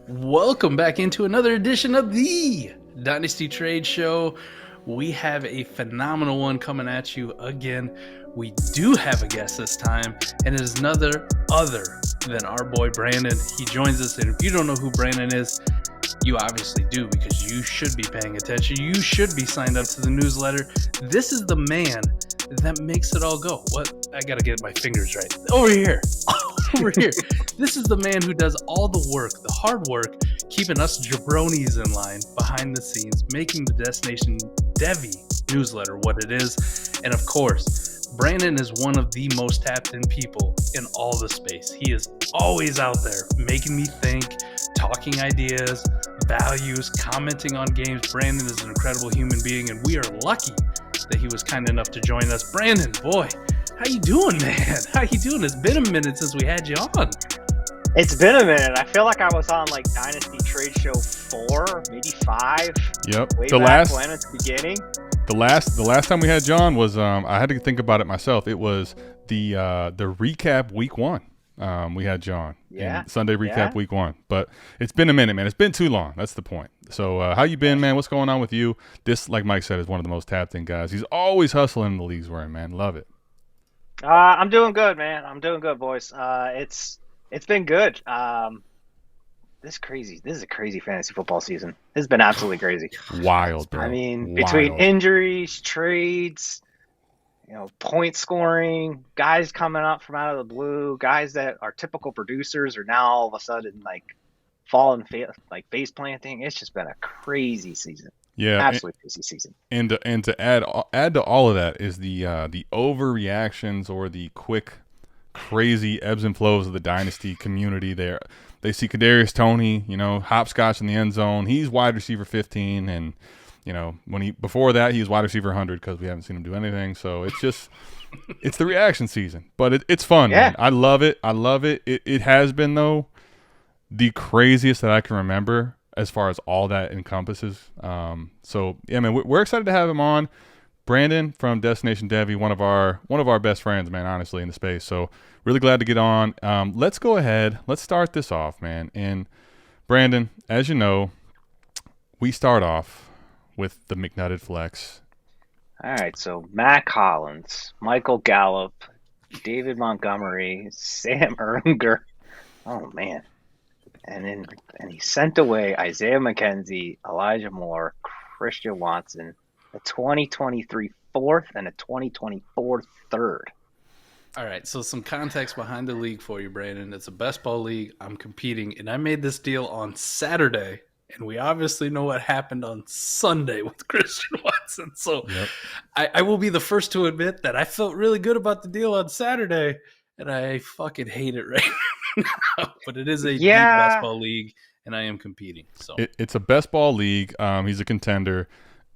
Welcome back into another edition of the Dynasty Trade Show. We have a phenomenal one coming at you again. We do have a guest this time, and it is none other than our boy Brandon. He joins us, and if you don't know who Brandon is, you obviously do, because you should be paying attention. You should be signed up to the newsletter. This is the man that makes it all go. What? I gotta get my fingers right. Over here. Over here. This is the man who does all the work, the hard work, keeping us jabronis in line behind the scenes, making the Destination Devi newsletter what it is. And of course, Brandon is one of the most tapped in people in all the space. He is always out there making me think, talking ideas, values, commenting on games. Brandon is an incredible human being, and we are lucky that he was kind enough to join us. Brandon, boy, how you doing, man? How you doing? It's been a minute since we had you on. It's been a minute. I feel like I was on like Dynasty Trade Show 4, maybe 5. Yep. Way back when at the beginning. The last time we had John was I had to think about it myself. It was the recap week 1. We had John. Yeah. Sunday recap week 1. But it's been a minute, man. It's been too long. That's the point. So how you been, man? What's going on with you? This, like Mike said, is one of the most tapped in guys. He's always hustling in the leagues we're in, man. Love it. I'm doing good, man. I'm doing good, boys. It's been good. This is a crazy fantasy football season. This has been absolutely crazy. Wild, bro. I mean, Wild. between injuries, trades, point scoring, guys coming up from out of the blue, guys that are typical producers are now all of a sudden like falling like face planting. It's just been a crazy season. Yeah, absolutely crazy season. And to add to all of that is the overreactions or the quick, crazy ebbs and flows of the Dynasty community. They see Kadarius Toney, hopscotch in the end zone. He's wide receiver 15, and before that he was wide receiver 100 because we haven't seen him do anything. So it's just it's the reaction season, but it's fun. Yeah. Man. I love it. It has been though the craziest that I can remember, as far as all that encompasses. So yeah, man, we're excited to have him on. Brandon from Destination Devi, one of our best friends, man, honestly, in the space. So really glad to get on. Let's go ahead. Let's start this off, man. And Brandon, as you know, we start off with the McNutted flex. All right, so Matt Collins, Michael Gallup, David Montgomery, Sam Erlinger. Oh man. And he sent away Isaiah McKenzie, Elijah Moore, Christian Watson, a 2023 4th and a 2024 3rd. All right, so some context behind the league for you, Brandon. It's a best ball league. I'm competing, and I made this deal on Saturday, and we obviously know what happened on Sunday with Christian Watson. So yep. I will be the first to admit that I felt really good about the deal on Saturday, and I fucking hate it right now. But it is a deep best ball league, and I am competing. So it's a best ball league. He's a contender,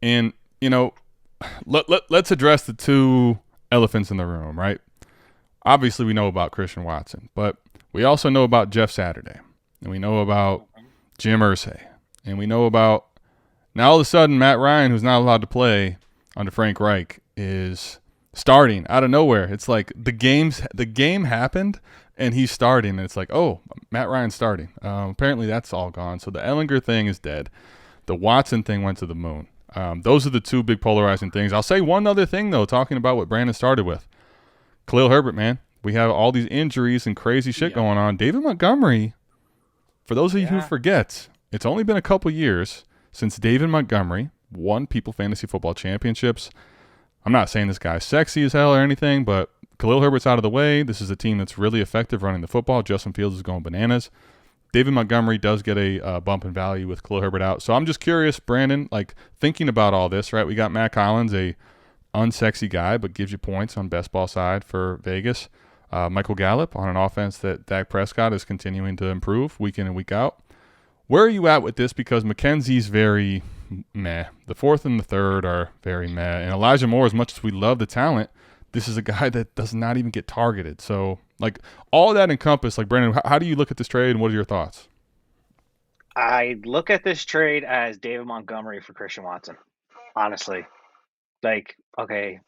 and let's address the two elephants in the room, right? Obviously, we know about Christian Watson, but we also know about Jeff Saturday, and we know about Jim Irsay, and we know about now all of a sudden Matt Ryan, who's not allowed to play under Frank Reich, is starting out of nowhere. It's like the game happened, and he's starting, and it's like, oh, Matt Ryan's starting. Apparently, that's all gone. So the Ehlinger thing is dead. The Watson thing went to the moon. Those are the two big polarizing things. I'll say one other thing, though, talking about what Brandon started with. Khalil Herbert, man. We have all these injuries and crazy shit going on. David Montgomery, for those of you who forget, it's only been a couple years since David Montgomery won People Fantasy Football Championships. I'm not saying this guy's sexy as hell or anything, but Khalil Herbert's out of the way. This is a team that's really effective running the football. Justin Fields is going bananas. David Montgomery does get a bump in value with Khalil Herbert out. So I'm just curious, Brandon, like thinking about all this, right? We got Matt Collins, a unsexy guy, but gives you points on best ball side for Vegas. Michael Gallup on an offense that Dak Prescott is continuing to improve week in and week out. Where are you at with this? Because McKenzie's very meh. The 4th and the 3rd are very meh. And Elijah Moore, as much as we love the talent, this is a guy that does not even get targeted. So, like, all that encompassed, like, Brandon, how do you look at this trade, and what are your thoughts? I look at this trade as David Montgomery for Christian Watson, honestly. Like, okay,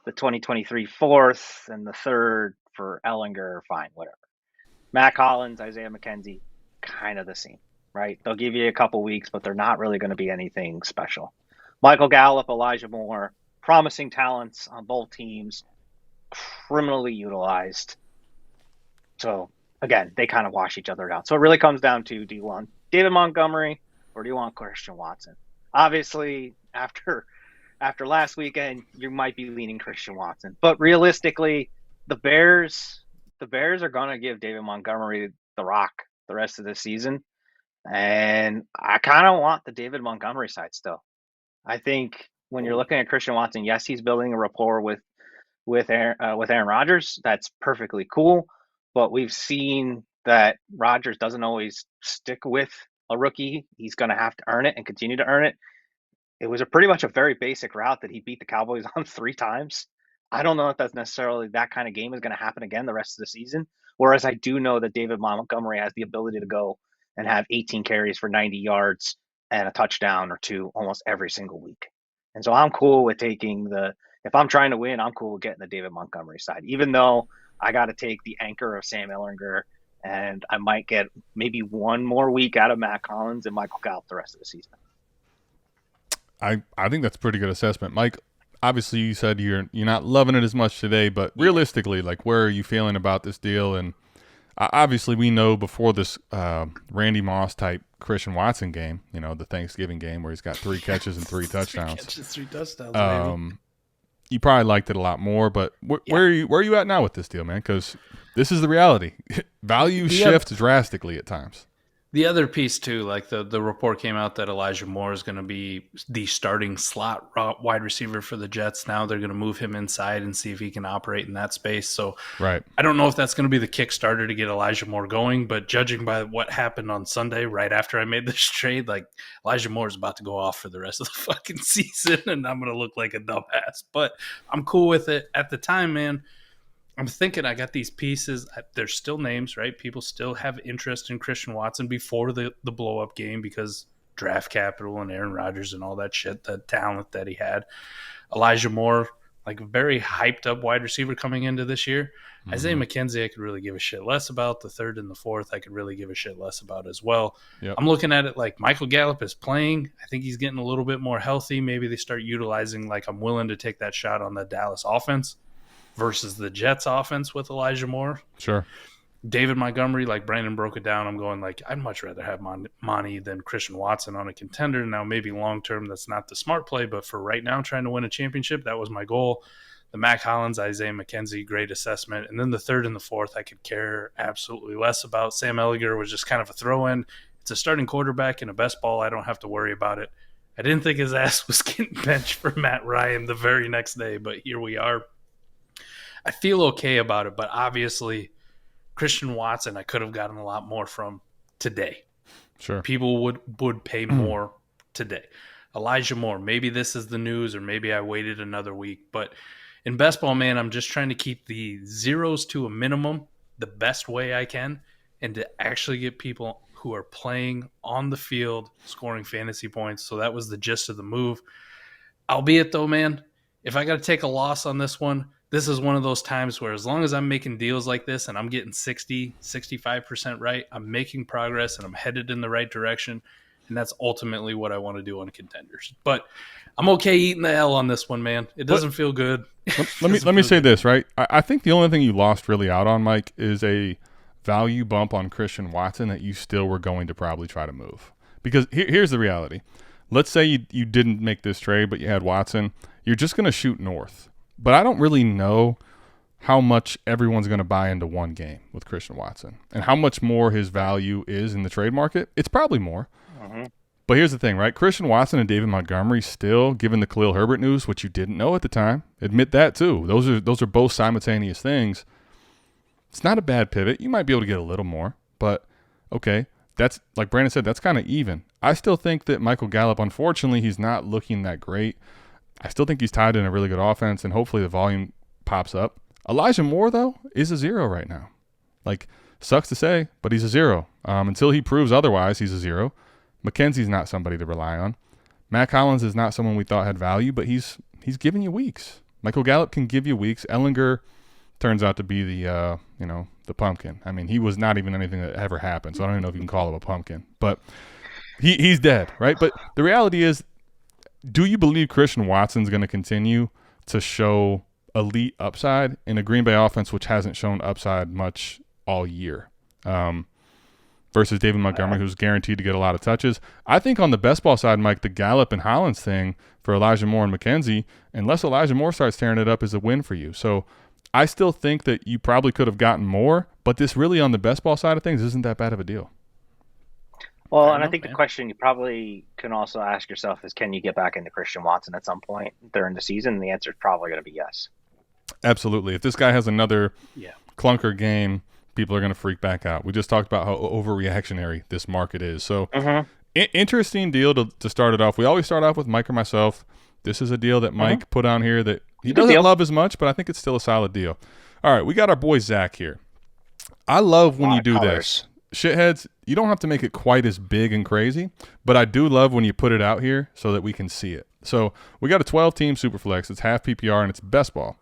the 2023 4th and the 3rd for Ehlinger, fine, whatever. Matt Collins, Isaiah McKenzie, kind of the same, right? They'll give you a couple weeks, but they're not really going to be anything special. Michael Gallup, Elijah Moore, promising talents on both teams, criminally utilized. So again, they kind of wash each other out. So it really comes down to, do you want David Montgomery or do you want Christian Watson? Obviously, after last weekend, you might be leaning Christian Watson. But realistically, the Bears are going to give David Montgomery the rock the rest of the season. And I kind of want the David Montgomery side still. I think when you're looking at Christian Watson, yes, he's building a rapport with Aaron Rodgers. That's perfectly cool. But we've seen that Rodgers doesn't always stick with a rookie. He's going to have to earn it and continue to earn it. It was pretty much a very basic route that he beat the Cowboys on 3 times. I don't know if that's necessarily that kind of game is going to happen again the rest of the season. Whereas I do know that David Montgomery has the ability to go and have 18 carries for 90 yards and a touchdown or 2 almost every single week. And so I'm cool with taking if I'm trying to win, I'm cool with getting the David Montgomery side, even though I got to take the anchor of Sam Ehlinger, and I might get maybe one more week out of Matt Collins and Michael Gallup the rest of the season. I think that's a pretty good assessment, Mike. Obviously, you said you're not loving it as much today, but realistically, like, where are you feeling about this deal? And obviously, we know before this Randy Moss type Christian Watson game, the Thanksgiving game where he's got 3 catches and 3 touchdowns. 3 catches, 3 touchdowns, baby. You probably liked it a lot more, but where are you at now with this deal, man? Because this is the reality. Value shifts drastically at times. The other piece, too, like the report came out that Elijah Moore is going to be the starting slot wide receiver for the Jets. Now they're going to move him inside and see if he can operate in that space. So right. I don't know if that's going to be the Kickstarter to get Elijah Moore going, but judging by what happened on Sunday right after I made this trade, like, Elijah Moore is about to go off for the rest of the fucking season, and I'm going to look like a dumbass. But I'm cool with it. At the time, man, I'm thinking I got these pieces. There's still names, right? People still have interest in Christian Watson before the blow-up game because draft capital and Aaron Rodgers and all that shit, the talent that he had. Elijah Moore, like a very hyped-up wide receiver coming into this year. Mm-hmm. Isaiah McKenzie, I could really give a shit less about. The 3rd and the 4th, I could really give a shit less about as well. Yep. I'm looking at it like Michael Gallup is playing. I think he's getting a little bit more healthy. Maybe they start utilizing, like, I'm willing to take that shot on the Dallas offense versus the Jets offense with Elijah Moore. Sure. David Montgomery, like Brandon broke it down, I'm going like, I'd much rather have Monty than Christian Watson on a contender. Now, maybe long-term, that's not the smart play, but for right now, trying to win a championship, that was my goal. The Mac Hollins, Isaiah McKenzie, great assessment. And then the 3rd and the 4th, I could care absolutely less about. Sam Ehlinger was just kind of a throw-in. It's a starting quarterback in a best ball. I don't have to worry about it. I didn't think his ass was getting benched for Matt Ryan the very next day, but here we are. I feel okay about it, but obviously Christian Watson I could have gotten a lot more from today. Sure. People would pay more today. Elijah Moore, maybe this is the news or maybe I waited another week. But in best ball, man, I'm just trying to keep the zeros to a minimum the best way I can and to actually get people who are playing on the field scoring fantasy points. So that was the gist of the move. Albeit, though, man, if I got to take a loss on this one, this is one of those times where as long as I'm making deals like this and I'm getting 60, 65% right, I'm making progress and I'm headed in the right direction. And that's ultimately what I want to do on contenders. But I'm okay eating the L on this one, man. It doesn't feel good. Let me say this, right? I think the only thing you lost really out on, Mike, is a value bump on Christian Watson that you still were going to probably try to move. Because here's the reality. Let's say you didn't make this trade, but you had Watson. You're just going to shoot north. But I don't really know how much everyone's going to buy into one game with Christian Watson and how much more his value is in the trade market. It's probably more. Mm-hmm. But here's the thing, right? Christian Watson and David Montgomery still, given the Khalil Herbert news, which you didn't know at the time, admit that too. Those are both simultaneous things. It's not a bad pivot. You might be able to get a little more, but okay. That's, like Brandon said, that's kind of even. I still think that Michael Gallup, unfortunately, he's not looking that great. I still think he's tied in a really good offense, and hopefully the volume pops up. Elijah Moore, though, is a 0 right now. Like, sucks to say, but he's a 0. Until he proves otherwise, he's a 0. McKenzie's not somebody to rely on. Matt Collins is not someone we thought had value, but he's giving you weeks. Michael Gallup can give you weeks. Ehlinger turns out to be the the pumpkin. I mean, he was not even anything that ever happened, so I don't even know if you can call him a pumpkin. But he's dead, right? But the reality is, do you believe Christian Watson's going to continue to show elite upside in a Green Bay offense which hasn't shown upside much all year? Versus David Montgomery, who's guaranteed to get a lot of touches. I think on the best ball side, Mike, the Gallup and Hollins thing for Elijah Moore and McKenzie, unless Elijah Moore starts tearing it up, is a win for you. So I still think that you probably could have gotten more, but this really on the best ball side of things isn't that bad of a deal. Well, I think the question you probably can also ask yourself is, can you get back into Christian Watson at some point during the season? And the answer is probably going to be yes. Absolutely. If this guy has another clunker game, people are going to freak back out. We just talked about how overreactionary this market is. So interesting deal to start it off. We always start off with Mike or myself. This is a deal that Mike put on here that he doesn't love as much, but I think it's still a solid deal. All right, we got our boy Zach here. I love when you do this. Shitheads, you don't have to make it quite as big and crazy, but I do love when you put it out here so that we can see it. So we got a 12-team Superflex. It's half PPR, and it's best ball.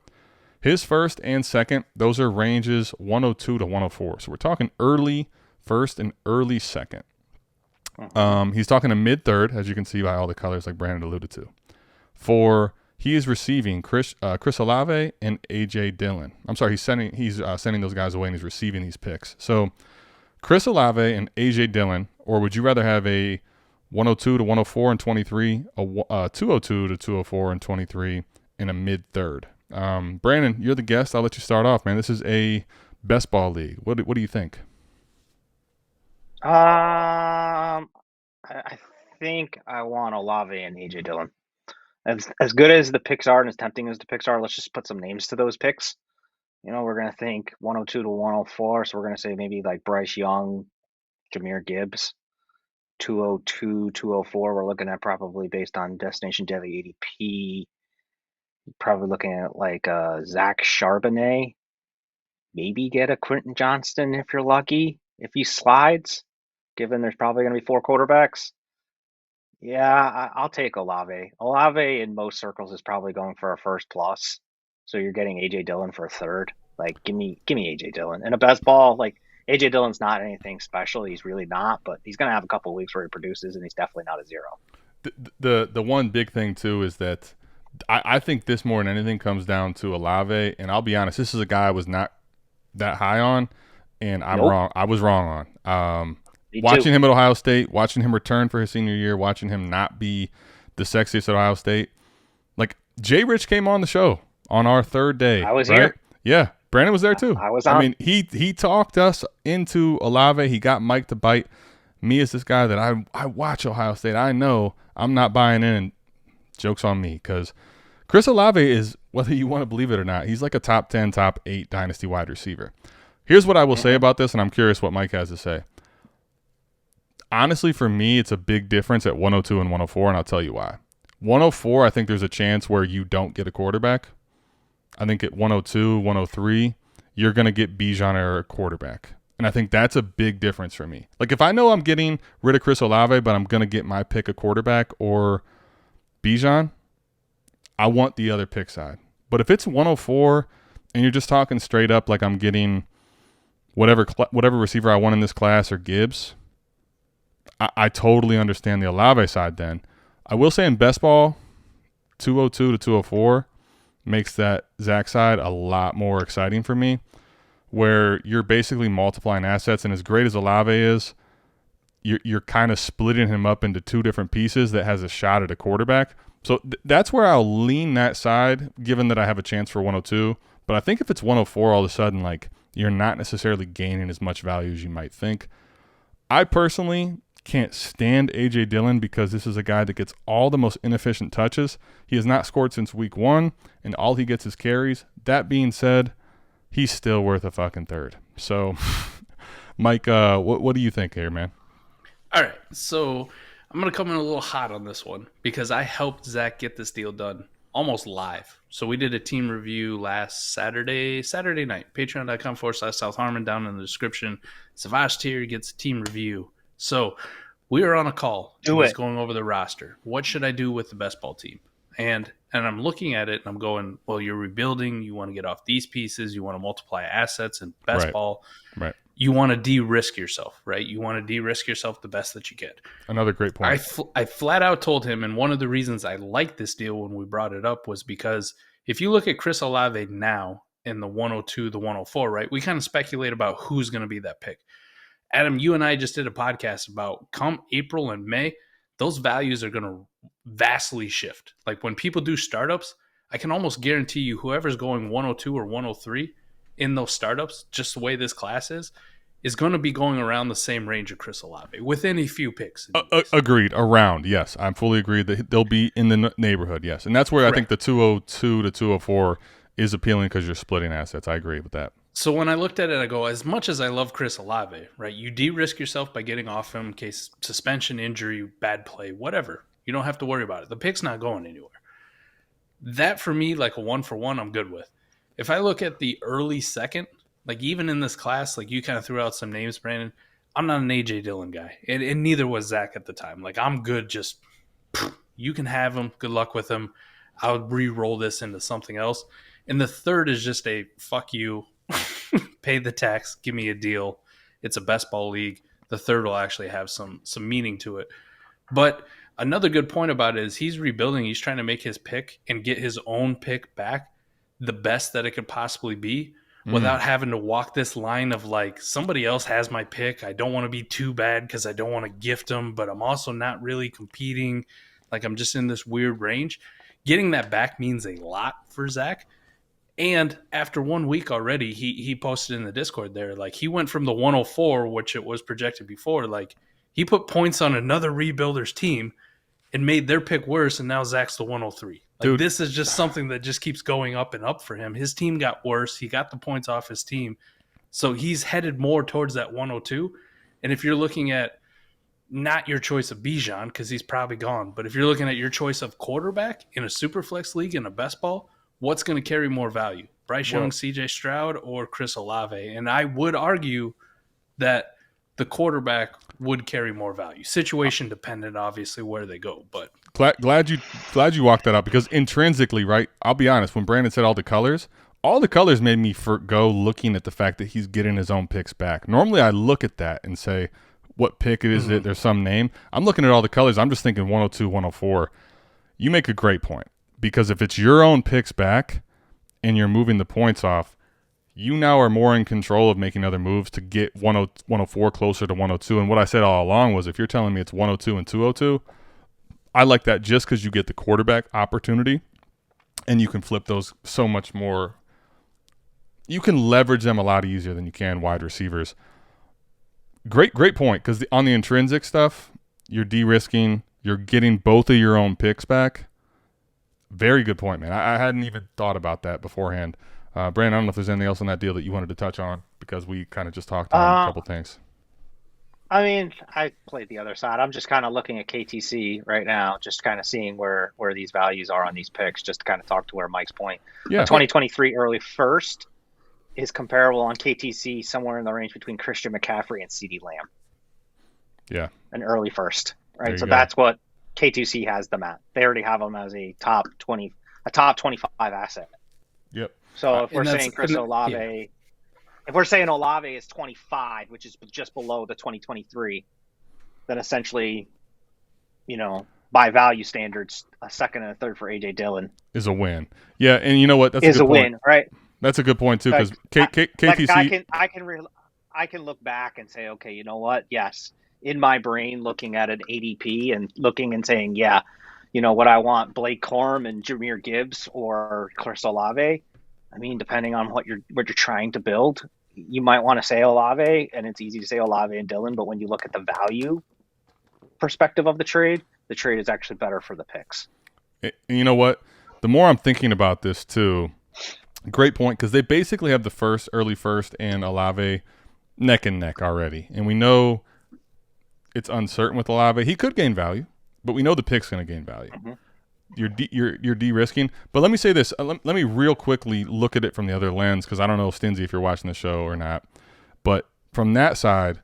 His first and second, those are ranges 102 to 104. So we're talking early first and early second. He's talking a mid-third, as you can see by all the colors like Brandon alluded to. He is receiving Chris Olave and A.J. Dillon. I'm sorry, he's sending those guys away and he's receiving these picks. So Chris Olave and A.J. Dillon, or would you rather have a 102 to 104 and 23, a 202 to 204 and 23, and a mid-third? Brandon, you're the guest. I'll let you start off, man. This is a best ball league. What do you think? I think I want Olave and AJ Dillon. As good as the picks are and as tempting as the picks are, let's just put some names to those picks. We're going to think 102 to 104, so we're going to say maybe like Bryce Young, Jahmyr Gibbs. 202, 204, we're looking at probably based on Destination Daily ADP. Probably looking at like Zach Charbonnet. Maybe get a Quentin Johnston if you're lucky, if he slides, given there's probably going to be 4 quarterbacks. Yeah, I'll take Olave. Olave in most circles is probably going for a first plus. So you're getting A.J. Dillon for a third. Like, give me A.J. Dillon. And a best ball, like, A.J. Dillon's not anything special. He's really not, but he's going to have a couple of weeks where he produces, and he's definitely not a zero. The one big thing, too, is that I think this more than anything comes down to Olave. And I'll be honest, this is a guy I was not that high on, and I'm wrong. I was wrong on. Watching him at Ohio State, watching him return for his senior year, watching him not be the sexiest at Ohio State. Like, Jay Rich came on the show on our third day. I was here. Yeah, Brandon was there too. I was on. I mean, he talked us into Olave. He got Mike to bite. Me as this guy that I watch Ohio State. I know I'm not buying in, and joke's on me, because Chris Olave is, whether you want to believe it or not, he's like a top 10, top 8 dynasty wide receiver. Here's what I will say about this, and I'm curious what Mike has to say. Honestly, for me, it's a big difference at 102 and 104, and I'll tell you why. 104, I think there's a chance where you don't get a quarterback. I think at 102, 103, you're going to get Bijan or a quarterback. And I think that's a big difference for me. Like, if I know I'm getting rid of Chris Olave, but I'm going to get my pick a quarterback or Bijan, I want the other pick side. But if it's 104 and you're just talking straight up like I'm getting whatever receiver I want in this class or Gibbs, I totally understand the Olave side then. I will say in best ball, 202 to 204 makes that Zach side a lot more exciting for me, where you're basically multiplying assets. And as great as Olave is, you're kind of splitting him up into 2 different pieces that has a shot at a quarterback. So that's where I'll lean that side, given that I have a chance for 102. But I think if it's 104, all of a sudden, like, you're not necessarily gaining as much value as you might think. I personally can't stand A.J. Dillon because this is a guy that gets all the most inefficient touches. He has not scored since week 1, and all he gets is carries. That being said, he's still worth a fucking third. So, Mike, what do you think here, man? All right, so I'm going to come in a little hot on this one because I helped Zach get this deal done almost live. So we did a team review last Saturday night. Patreon.com/South Harmon, down in the description. Savage Tier gets a team review. So we were on a call. Going over the roster. What should I do with the best ball team? And And I'm looking at it and I'm going, well, you're rebuilding. You want to get off these pieces. You want to multiply assets and best Right. ball. Right. You want to de-risk yourself, right? You want to de-risk yourself the best that you get. Another great point. I flat out told him, and one of the reasons I liked this deal when we brought it up was because if you look at Chris Olave now in the 102, the 104, right? We kind of speculate about who's going to be that pick. Adam, you and I just did a podcast about come April and May, those values are going to vastly shift. Like when people do startups, I can almost guarantee you whoever's going 102 or 103 in those startups, just the way this class is going to be going around the same range of Chris Olave within a few picks. Agreed. Around, yes. I'm fully agreed that they'll be in the neighborhood, yes. And that's where Correct. I think the 202 to 204 is appealing because you're splitting assets. I agree with that. So when I looked at it, I go, as much as I love Chris Olave, right, you de-risk yourself by getting off him in case suspension, injury, bad play, whatever. You don't have to worry about it. The pick's not going anywhere. That, for me, like a 1-for-1, I'm good with. If I look at the early second, like even in this class, like you kind of threw out some names, Brandon, I'm not an A.J. Dillon guy, and neither was Zach at the time. Like, I'm good just, you can have him. Good luck with him. I'll re-roll this into something else. And the third is just a fuck you. Pay the tax, give me a deal. It's a best ball league. The third will actually have some meaning to it. But another good point about it is he's rebuilding. He's trying to make his pick and get his own pick back the best that it could possibly be without having to walk this line of like, somebody else has my pick. I don't want to be too bad because I don't want to gift them, but I'm also not really competing. Like, I'm just in this weird range. Getting that back means a lot for Zach. And after 1 week already, he posted in the Discord there, like he went from the 104, which it was projected before, like he put points on another rebuilder's team and made their pick worse, and now Zach's the 103. Like, dude, this is just something that just keeps going up and up for him. His team got worse. He got the points off his team. So he's headed more towards that 102. And if you're looking at not your choice of Bijan, because he's probably gone, but if you're looking at your choice of quarterback in a Superflex league in a best ball, what's going to carry more value? Bryce Young, CJ Stroud, or Chris Olave? And I would argue that the quarterback would carry more value. Situation dependent, obviously, where they go. But glad you walked that out because intrinsically, right? I'll be honest. When Brandon said all the colors made me forgo looking at the fact that he's getting his own picks back. Normally, I look at that and say, what pick is it? There's some name. I'm looking at all the colors. I'm just thinking 102, 104. You make a great point. Because if it's your own picks back and you're moving the points off, you now are more in control of making other moves to get 104 closer to 102. And what I said all along was if you're telling me it's 102 and 202, I like that just because you get the quarterback opportunity and you can flip those so much more. You can leverage them a lot easier than you can wide receivers. Great point because on the intrinsic stuff, you're de-risking, you're getting both of your own picks back. Very good point, man. I hadn't even thought about that beforehand. Brandon, I don't know if there's anything else on that deal that you wanted to touch on because we kind of just talked on a couple things. I mean, I played the other side. I'm just kind of looking at KTC right now, just kind of seeing where these values are on these picks, just to kind of talk to where Mike's point. Yeah. 2023 early first is comparable on KTC somewhere in the range between Christian McCaffrey and CeeDee Lamb. Yeah. An early first, right? So go. That's what K2C has them at. They already have them as a top 25 asset. Yep. So if we're saying Olave, if we're saying Olave is 25, which is just below the 2023, then essentially, by value standards, a second and a third for A.J. Dillon is a win. Yeah, and you know what? That's is a good win, right? That's a good point too because KTC. I can look back and say, okay, you know what? Yes. In my brain, looking at an ADP and looking and saying, yeah, what I want, Blake Corum and Jahmyr Gibbs or Chris Olave. I mean, depending on what you're trying to build, you might want to say Olave, and it's easy to say Olave and Dillon. But when you look at the value perspective of the trade is actually better for the picks. And you know what? The more I'm thinking about this too, great point because they basically have the early first and Olave neck and neck already, and we know. It's uncertain with Olave. He could gain value, but we know the pick's going to gain value. Mm-hmm. You're de-risking. But let me say this. Let me real quickly look at it from the other lens because I don't know, Stinzy, if you're watching the show or not. But from that side,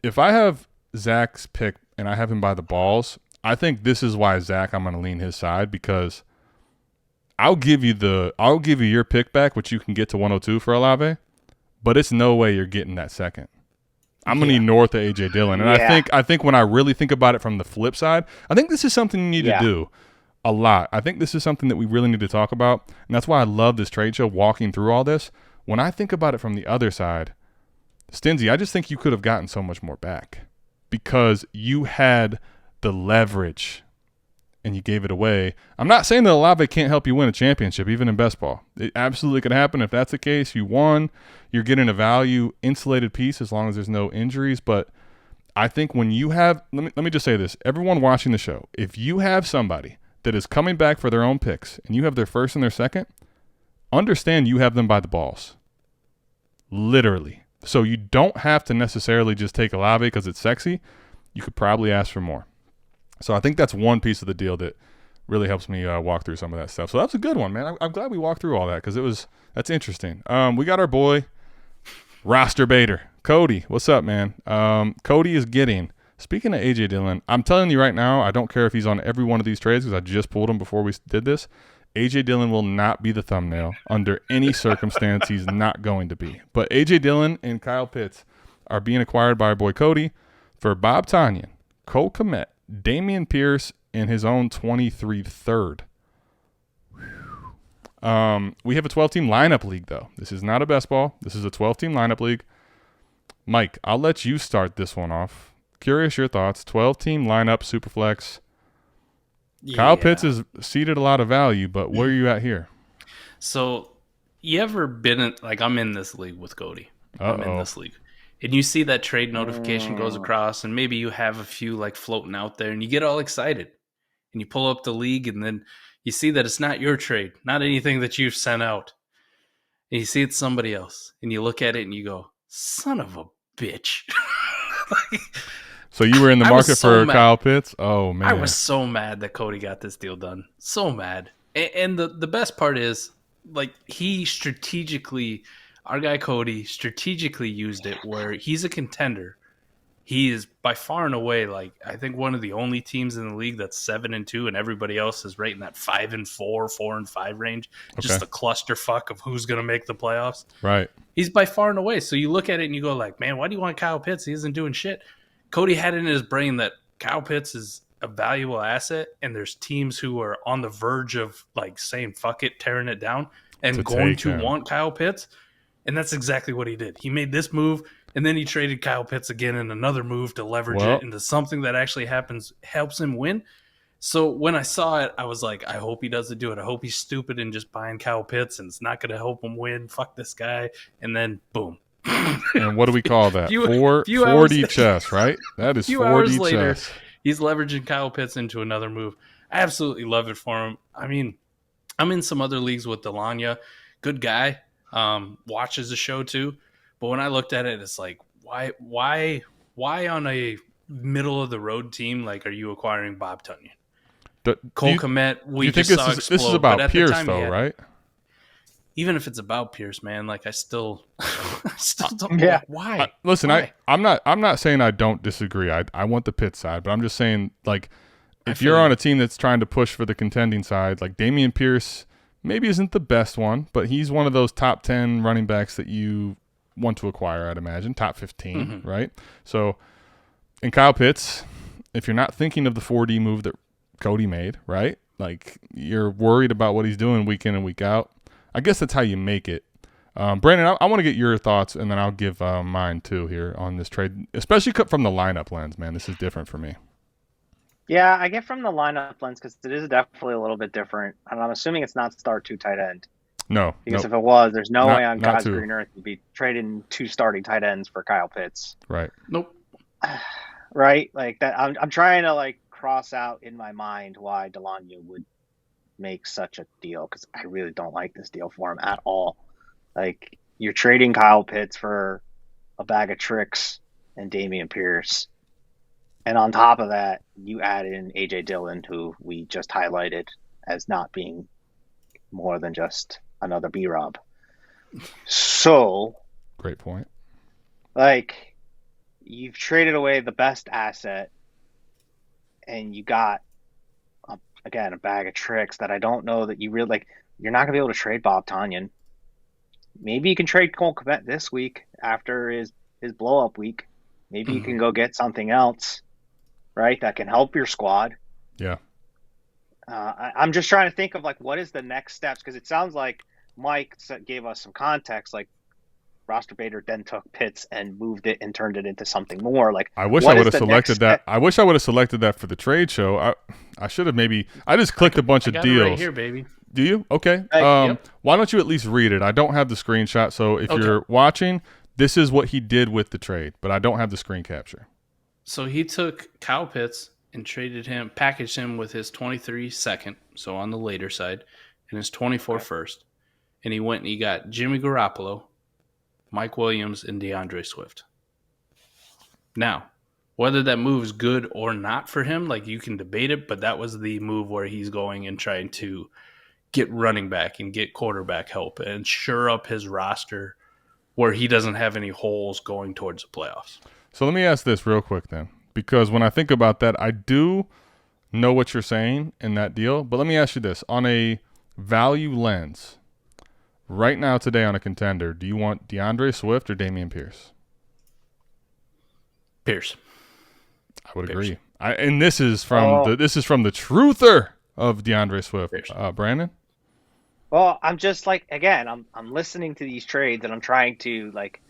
if I have Zach's pick and I have him by the balls, I think this is why Zach, I'm going to lean his side because I'll give you your pick back, which you can get to 102 for Olave, but it's no way you're getting that second. I'm gonna need north of AJ Dillon, and I think when I really think about it from the flip side, I think this is something you need to do a lot. I think this is something that we really need to talk about, and that's why I love this trade show, walking through all this. When I think about it from the other side, Stinzy, I just think you could have gotten so much more back because you had the leverage and you gave it away. I'm not saying that Olave can't help you win a championship, even in best ball. It absolutely could happen. If that's the case, you won. You're getting a value insulated piece as long as there's no injuries. But I think when you have – let me just say this. Everyone watching the show, if you have somebody that is coming back for their own picks and you have their first and their second, understand you have them by the balls. Literally. So you don't have to necessarily just take Olave because it's sexy. You could probably ask for more. So I think that's one piece of the deal that really helps me walk through some of that stuff. So that's a good one, man. I'm glad we walked through all that because that's interesting. We got our boy, Roster Baiter. Cody, what's up, man? Cody is getting, speaking of AJ Dillon, I'm telling you right now, I don't care if he's on every one of these trades because I just pulled him before we did this. AJ Dillon will not be the thumbnail under any circumstance. He's not going to be. But AJ Dillon and Kyle Pitts are being acquired by our boy Cody for Bob Tonyan, Cole Kmet, Damian Pierce, and his own 23 third. We have a 12-team lineup league, though. This is not a best ball. This is a 12-team lineup league. Mike, I'll let you start this one off. Curious your thoughts. 12-team lineup, Superflex. Yeah. Kyle Pitts has ceded a lot of value, but where are you at here? So, you ever been in, like, I'm in this league with Cody. I'm in this league. And you see that trade notification goes across, and maybe you have a few like floating out there, and you get all excited. And you pull up the league, and then you see that it's not your trade, not anything that you've sent out. And you see it's somebody else. And you look at it, and you go, son of a bitch. So you were in the market for Kyle Pitts? Oh, man. I was so mad that Cody got this deal done. So mad. And the best part is, like, he strategically – our guy Cody strategically used it where he's a contender. He is by far and away, like, I think one of the only teams in the league that's 7-2, and everybody else is right in that 5-4, 4-5 range. Okay. Just a clusterfuck of who's going to make the playoffs. Right. He's by far and away. So you look at it and you go like, man, why do you want Kyle Pitts? He isn't doing shit. Cody had it in his brain that Kyle Pitts is a valuable asset, and there's teams who are on the verge of like saying fuck it, tearing it down, and going to want Kyle Pitts. And that's exactly what he did. He made this move, and then he traded Kyle Pitts again in another move to leverage it into something that actually helps him win. So when I saw it, I was like, I hope he doesn't do it. I hope he's stupid and just buying Kyle Pitts, and it's not going to help him win. Fuck this guy. And then, boom. And what do we call that? 4D chess, right? That is 4D chess. He's leveraging Kyle Pitts into another move. I absolutely love it for him. I mean, I'm in some other leagues with Delania. Good guy. Watches the show too, but when I looked at it, it's like, why on a middle of the road team, like, are you acquiring Bob Tonyan? Cole Kmet, we just saw explode. This is about Pierce, though, right? Even if it's about Pierce, man, like, I still don't. Yeah. Why? Listen, why? I'm not saying I don't disagree. I want the Pitt side, but I'm just saying, like, if you're on a team that's trying to push for the contending side, like Damian Pierce maybe isn't the best one, but he's one of those top 10 running backs that you want to acquire, I'd imagine. Top 15, right? So, in Kyle Pitts, if you're not thinking of the 4D move that Cody made, right? Like, you're worried about what he's doing week in and week out. I guess that's how you make it. Brandon, I want to get your thoughts, and then I'll give mine too here on this trade, especially from the lineup lens, man. This is different for me. Yeah, I get from the lineup lens because it is definitely a little bit different. And I'm assuming it's not start 2 tight end. No. Because if it was, there's no way on God's green earth to be trading 2 starting tight ends for Kyle Pitts. Right. Nope. Right? Like that. I'm trying to like cross out in my mind why Delania would make such a deal because I really don't like this deal for him at all. Like, you're trading Kyle Pitts for a bag of tricks and Damian Pierce. And on top of that, you add in AJ Dillon, who we just highlighted as not being more than just another B-Rob. So, great point. Like, you've traded away the best asset, and you got, again, a bag of tricks that I don't know that you really like. you're not gonna be able to trade Bob Tonyan. Maybe you can trade Cole Kmet this week after his blow up week. Maybe you Mhm. can go get something else, right? That can help your squad. Yeah. I'm just trying to think of like what is the next steps, because it sounds like Mike gave us some context. Like Roster Bader then took Pitts and moved it and turned it into something more. Like I wish what I is would have the next selected that. step? I wish I would have selected that for the trade show. I should have maybe. I just clicked a bunch I of got deals. it right here, baby. Do you? Okay. Yep. Why don't you at least read it? I don't have the screenshot, so if Okay. you're watching, this is what he did with the trade, but I don't have the screen capture. So he took Kyle Pitts and traded him, packaged him with his 23 second, so on the later side, and his 24 first. And he went and he got Jimmy Garoppolo, Mike Williams, and DeAndre Swift. Now, whether that move is good or not for him, like you can debate it, but that was the move where he's going and trying to get running back and get quarterback help and shore up his roster where he doesn't have any holes going towards the playoffs. So let me ask this real quick then, because when I think about that, I do know what you're saying in that deal, but let me ask you this. On a value lens, right now today on a contender, do you want DeAndre Swift or Dameon Pierce? Pierce. I would Pierce. agree. And this is from the truther of DeAndre Swift, Pierce. Brandon. Well, I'm just like, again, I'm listening to these trades and I'm trying to like,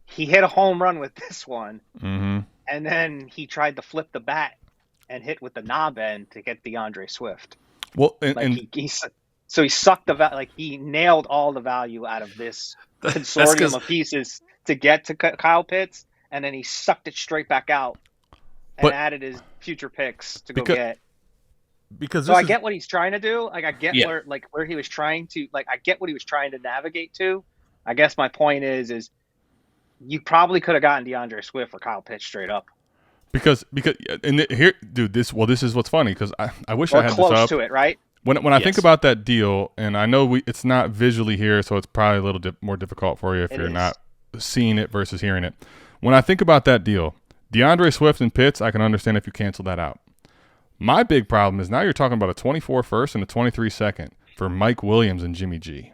he hit a home run with this one, Mm-hmm. and then he tried to flip the bat and hit with the knob end to get DeAndre Swift. Well, Like so he sucked like he nailed all the value out of this consortium of pieces to get to Kyle Pitts, and then he sucked it straight back out and added his future picks to go get. Because so I get what he's trying to do. Like I get Yeah. where he was trying to I get what he was trying to navigate to. I guess my point is you probably could have gotten DeAndre Swift for Kyle Pitts straight up. Because here, dude, this is what's funny because I wish I had close this up to it, right? when I think about that deal, and I know it's not visually here, so it's probably a little more difficult for you if you're not seeing it versus hearing it. When I think about that deal, DeAndre Swift and Pitts, I can understand if you cancel that out. My big problem is now you're talking about a 24 first and a 23 second for Mike Williams and Jimmy G.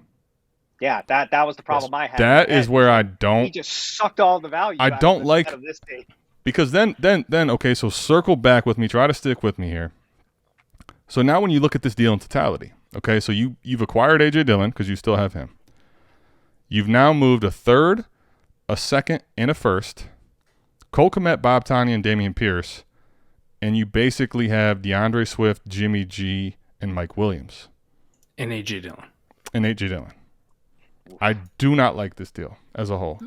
Yeah, that was the problem I had. That is where I don't. He just sucked all the value. I don't like out of this day. Because then okay, so circle back with me. Try to stick with me here. So now when you look at this deal in totality, okay, so you've acquired A.J. Dillon because you still have him. You've now moved a third, a second, and a first. Cole Kmet, Bob Tonyan, and Dameon Pierce. And you basically have DeAndre Swift, Jimmy G, and Mike Williams. And A.J. Dillon. I do not like this deal as a whole.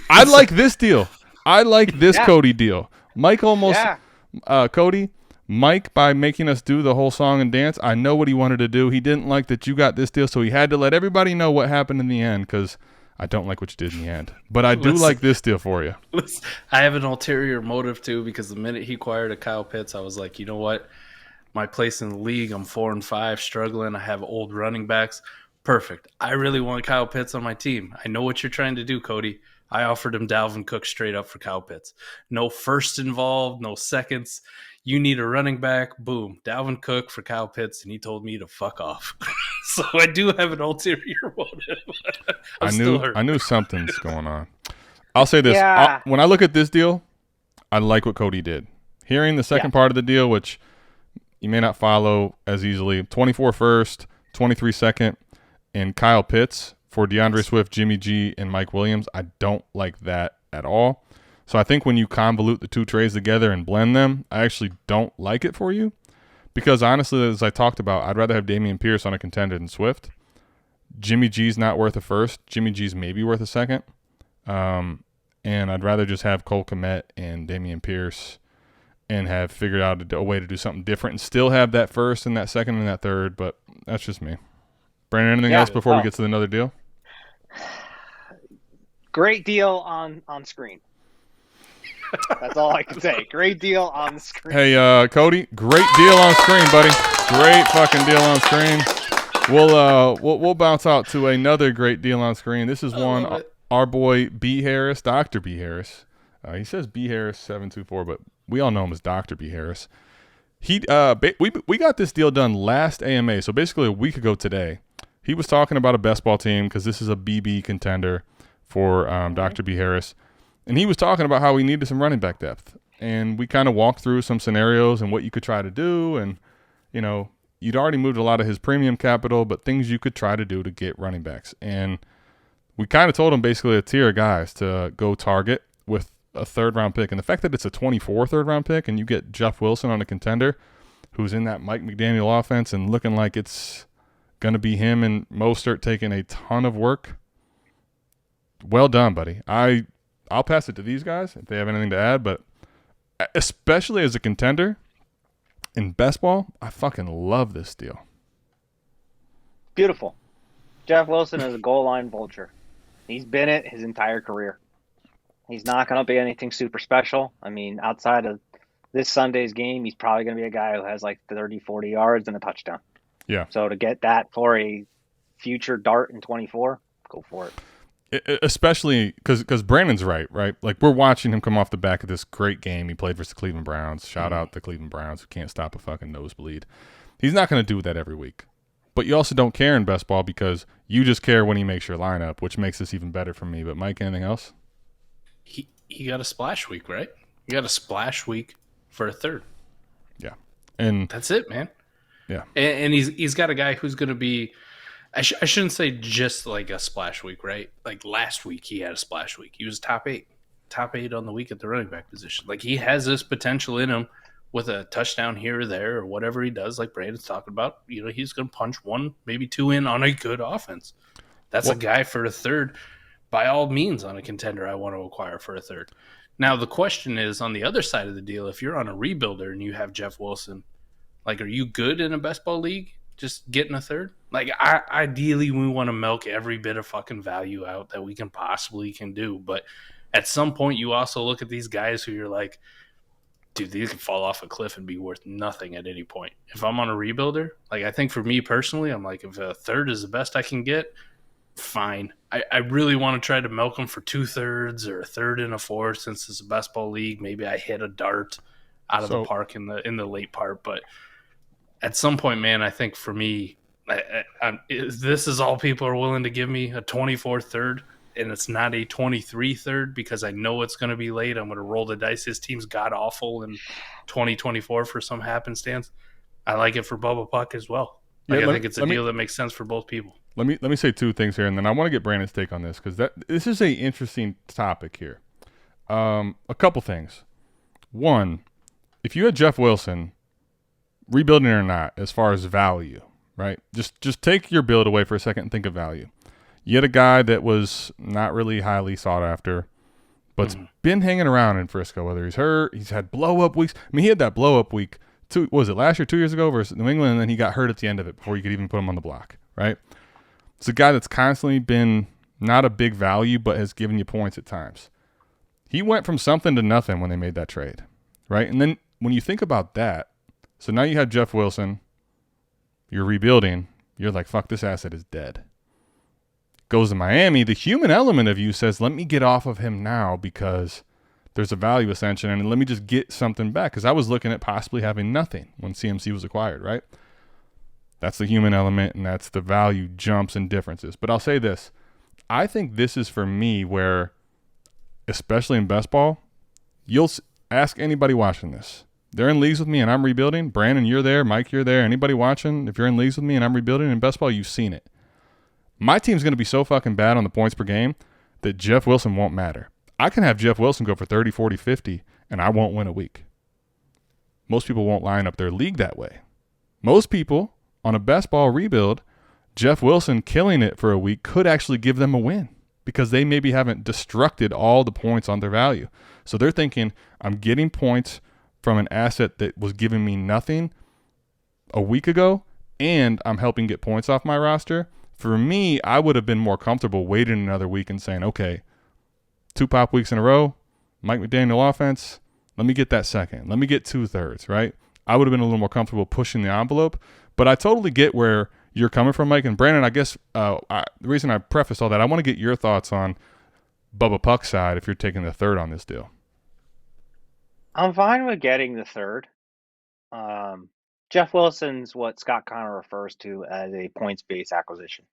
I like this deal. I like this Cody deal. Mike Cody, Mike, by making us do the whole song and dance, I know what he wanted to do. He didn't like that you got this deal, so he had to let everybody know what happened in the end because I don't like what you did in the end. But I do like this deal for you. I have an ulterior motive, too, because the minute he acquired a Kyle Pitts, I was like, you know what? My place in the league, I'm 4-5, struggling. I have old running backs. Perfect. I really want Kyle Pitts on my team. I know what you're trying to do, Cody. I offered him Dalvin Cook straight up for Kyle Pitts. No first involved, no seconds. You need a running back. Boom. Dalvin Cook for Kyle Pitts, and he told me to fuck off. So I do have an ulterior motive. I knew something's going on. I'll say this. Yeah. When I look at this deal, I like what Cody did. Hearing the second part of the deal, which you may not follow as easily, 24 first, 23 second, and Kyle Pitts for DeAndre Swift, Jimmy G, and Mike Williams, I don't like that at all. So I think when you convolute the two trades together and blend them, I actually don't like it for you. Because honestly, as I talked about, I'd rather have Dameon Pierce on a contender than Swift. Jimmy G's not worth a first. Jimmy G's maybe worth a second. And I'd rather just have Cole Kmet and Dameon Pierce and have figured out a way to do something different and still have that first and that second and that third. But that's just me. Brandon, anything else before we get to another deal? Great deal on screen. That's all I can say. Great deal on the screen. Hey, Cody, great deal on screen, buddy. Great fucking deal on screen. We'll bounce out to another great deal on screen. This is one our boy B Harris, Dr. B Harris. He says B Harris 724, but we all know him as Dr. B Harris. We got this deal done last AMA, so basically a week ago today. he was talking about a best ball team because this is a BB contender for Dr. B. Harris. And he was talking about how we needed some running back depth. And we kind of walked through some scenarios and what you could try to do. And, you know, you'd already moved a lot of his premium capital, but things you could try to do to get running backs. And we kind of told him basically a tier of guys to go target with a third-round pick. And the fact that it's a 24 third-round pick and you get Jeff Wilson on a contender who's in that Mike McDaniel offense and looking like it's going to be him and Mostert taking a ton of work, well done, buddy. I'll pass it to these guys if they have anything to add, but especially as a contender in best ball, I fucking love this deal. Beautiful. Jeff Wilson is a goal line vulture. He's been it his entire career. He's not going to be anything super special. I mean, outside of this Sunday's game, he's probably going to be a guy who has like 30, 40 yards and a touchdown. Yeah. So to get that for a future dart in 24, go for it. Especially because Brandon's right? Like, we're watching him come off the back of this great game. He played versus the Cleveland Browns. Shout out the Cleveland Browns who can't stop a fucking nosebleed. He's not going to do that every week. But you also don't care in best ball because you just care when he makes your lineup, which makes this even better for me. But Mike, anything else? He got a splash week, right? He got a splash week for a third. Yeah. And that's it, man. Yeah. And he's got a guy who's going to be I shouldn't say just like a splash week, right? Like last week he had a splash week. He was top eight on the week at the running back position. Like he has this potential in him with a touchdown here or there or whatever he does, like Brandon's talking about. You know, he's going to punch one, maybe two in on a good offense. That's a guy for a third. By all means, on a contender, I want to acquire for a third. Now, the question is on the other side of the deal, if you're on a rebuilder and you have Jeff Wilson, like, are you good in a best ball league? Just getting a third? Like, ideally, we want to milk every bit of fucking value out that we can possibly can do. But at some point, you also look at these guys who you're like, dude, these can fall off a cliff and be worth nothing at any point. If I'm on a rebuilder, like, I think for me personally, I'm like, if a third is the best I can get, fine. I really want to try to milk them for 2/3 or a third and a fourth since it's a best ball league. Maybe I hit a dart out of the park in the late part, but at some point, man, I think for me, this is all people are willing to give me, a 24 third, and it's not a 23 third because I know it's going to be late. I'm going to roll the dice. His team's god awful in 2024 for some happenstance. I like it for Bubba Puck as well. Like, I think it's a deal that makes sense for both people. Let me say two things here, and then I want to get Brandon's take on this because this is a interesting topic here. A couple things. One, if you had Jeff Wilson, rebuilding or not, as far as value, right? Just take your build away for a second and think of value. You had a guy that was not really highly sought after, but's been hanging around in Frisco, whether he's hurt, he's had blow-up weeks. I mean, he had that blow-up week, was it last year, 2 years ago versus New England, and then he got hurt at the end of it before you could even put him on the block, right? It's a guy that's constantly been not a big value, but has given you points at times. He went from something to nothing when they made that trade, right? And then when you think about that, so now you have Jeff Wilson, you're rebuilding, you're like, fuck, this asset is dead. Goes to Miami, the human element of you says, let me get off of him now because there's a value ascension and let me just get something back. Because I was looking at possibly having nothing when CMC was acquired, right? That's the human element, and that's the value jumps and differences. But I'll say this. I think this is for me where, especially in best ball, you'll ask anybody watching this. They're in leagues with me and I'm rebuilding. Brandon, you're there. Mike, you're there. Anybody watching, if you're in leagues with me and I'm rebuilding in best ball, you've seen it. My team's going to be so fucking bad on the points per game that Jeff Wilson won't matter. I can have Jeff Wilson go for 30, 40, 50, and I won't win a week. Most people won't line up their league that way. Most people on a best ball rebuild, Jeff Wilson killing it for a week could actually give them a win because they maybe haven't destructed all the points on their value. So they're thinking, I'm getting points from an asset that was giving me nothing a week ago, and I'm helping get points off my roster. For me, I would have been more comfortable waiting another week and saying, okay, 2 pop weeks in a row, Mike McDaniel offense, let me get that second. Let me get 2/3, right? I would have been a little more comfortable pushing the envelope. But I totally get where you're coming from, Mike. And Brandon, I guess the reason I preface all that, I want to get your thoughts on Bubba Puck's side if you're taking the third on this deal. I'm fine with getting the third. Jeff Wilson's what Scott Connor refers to as a points-based acquisition.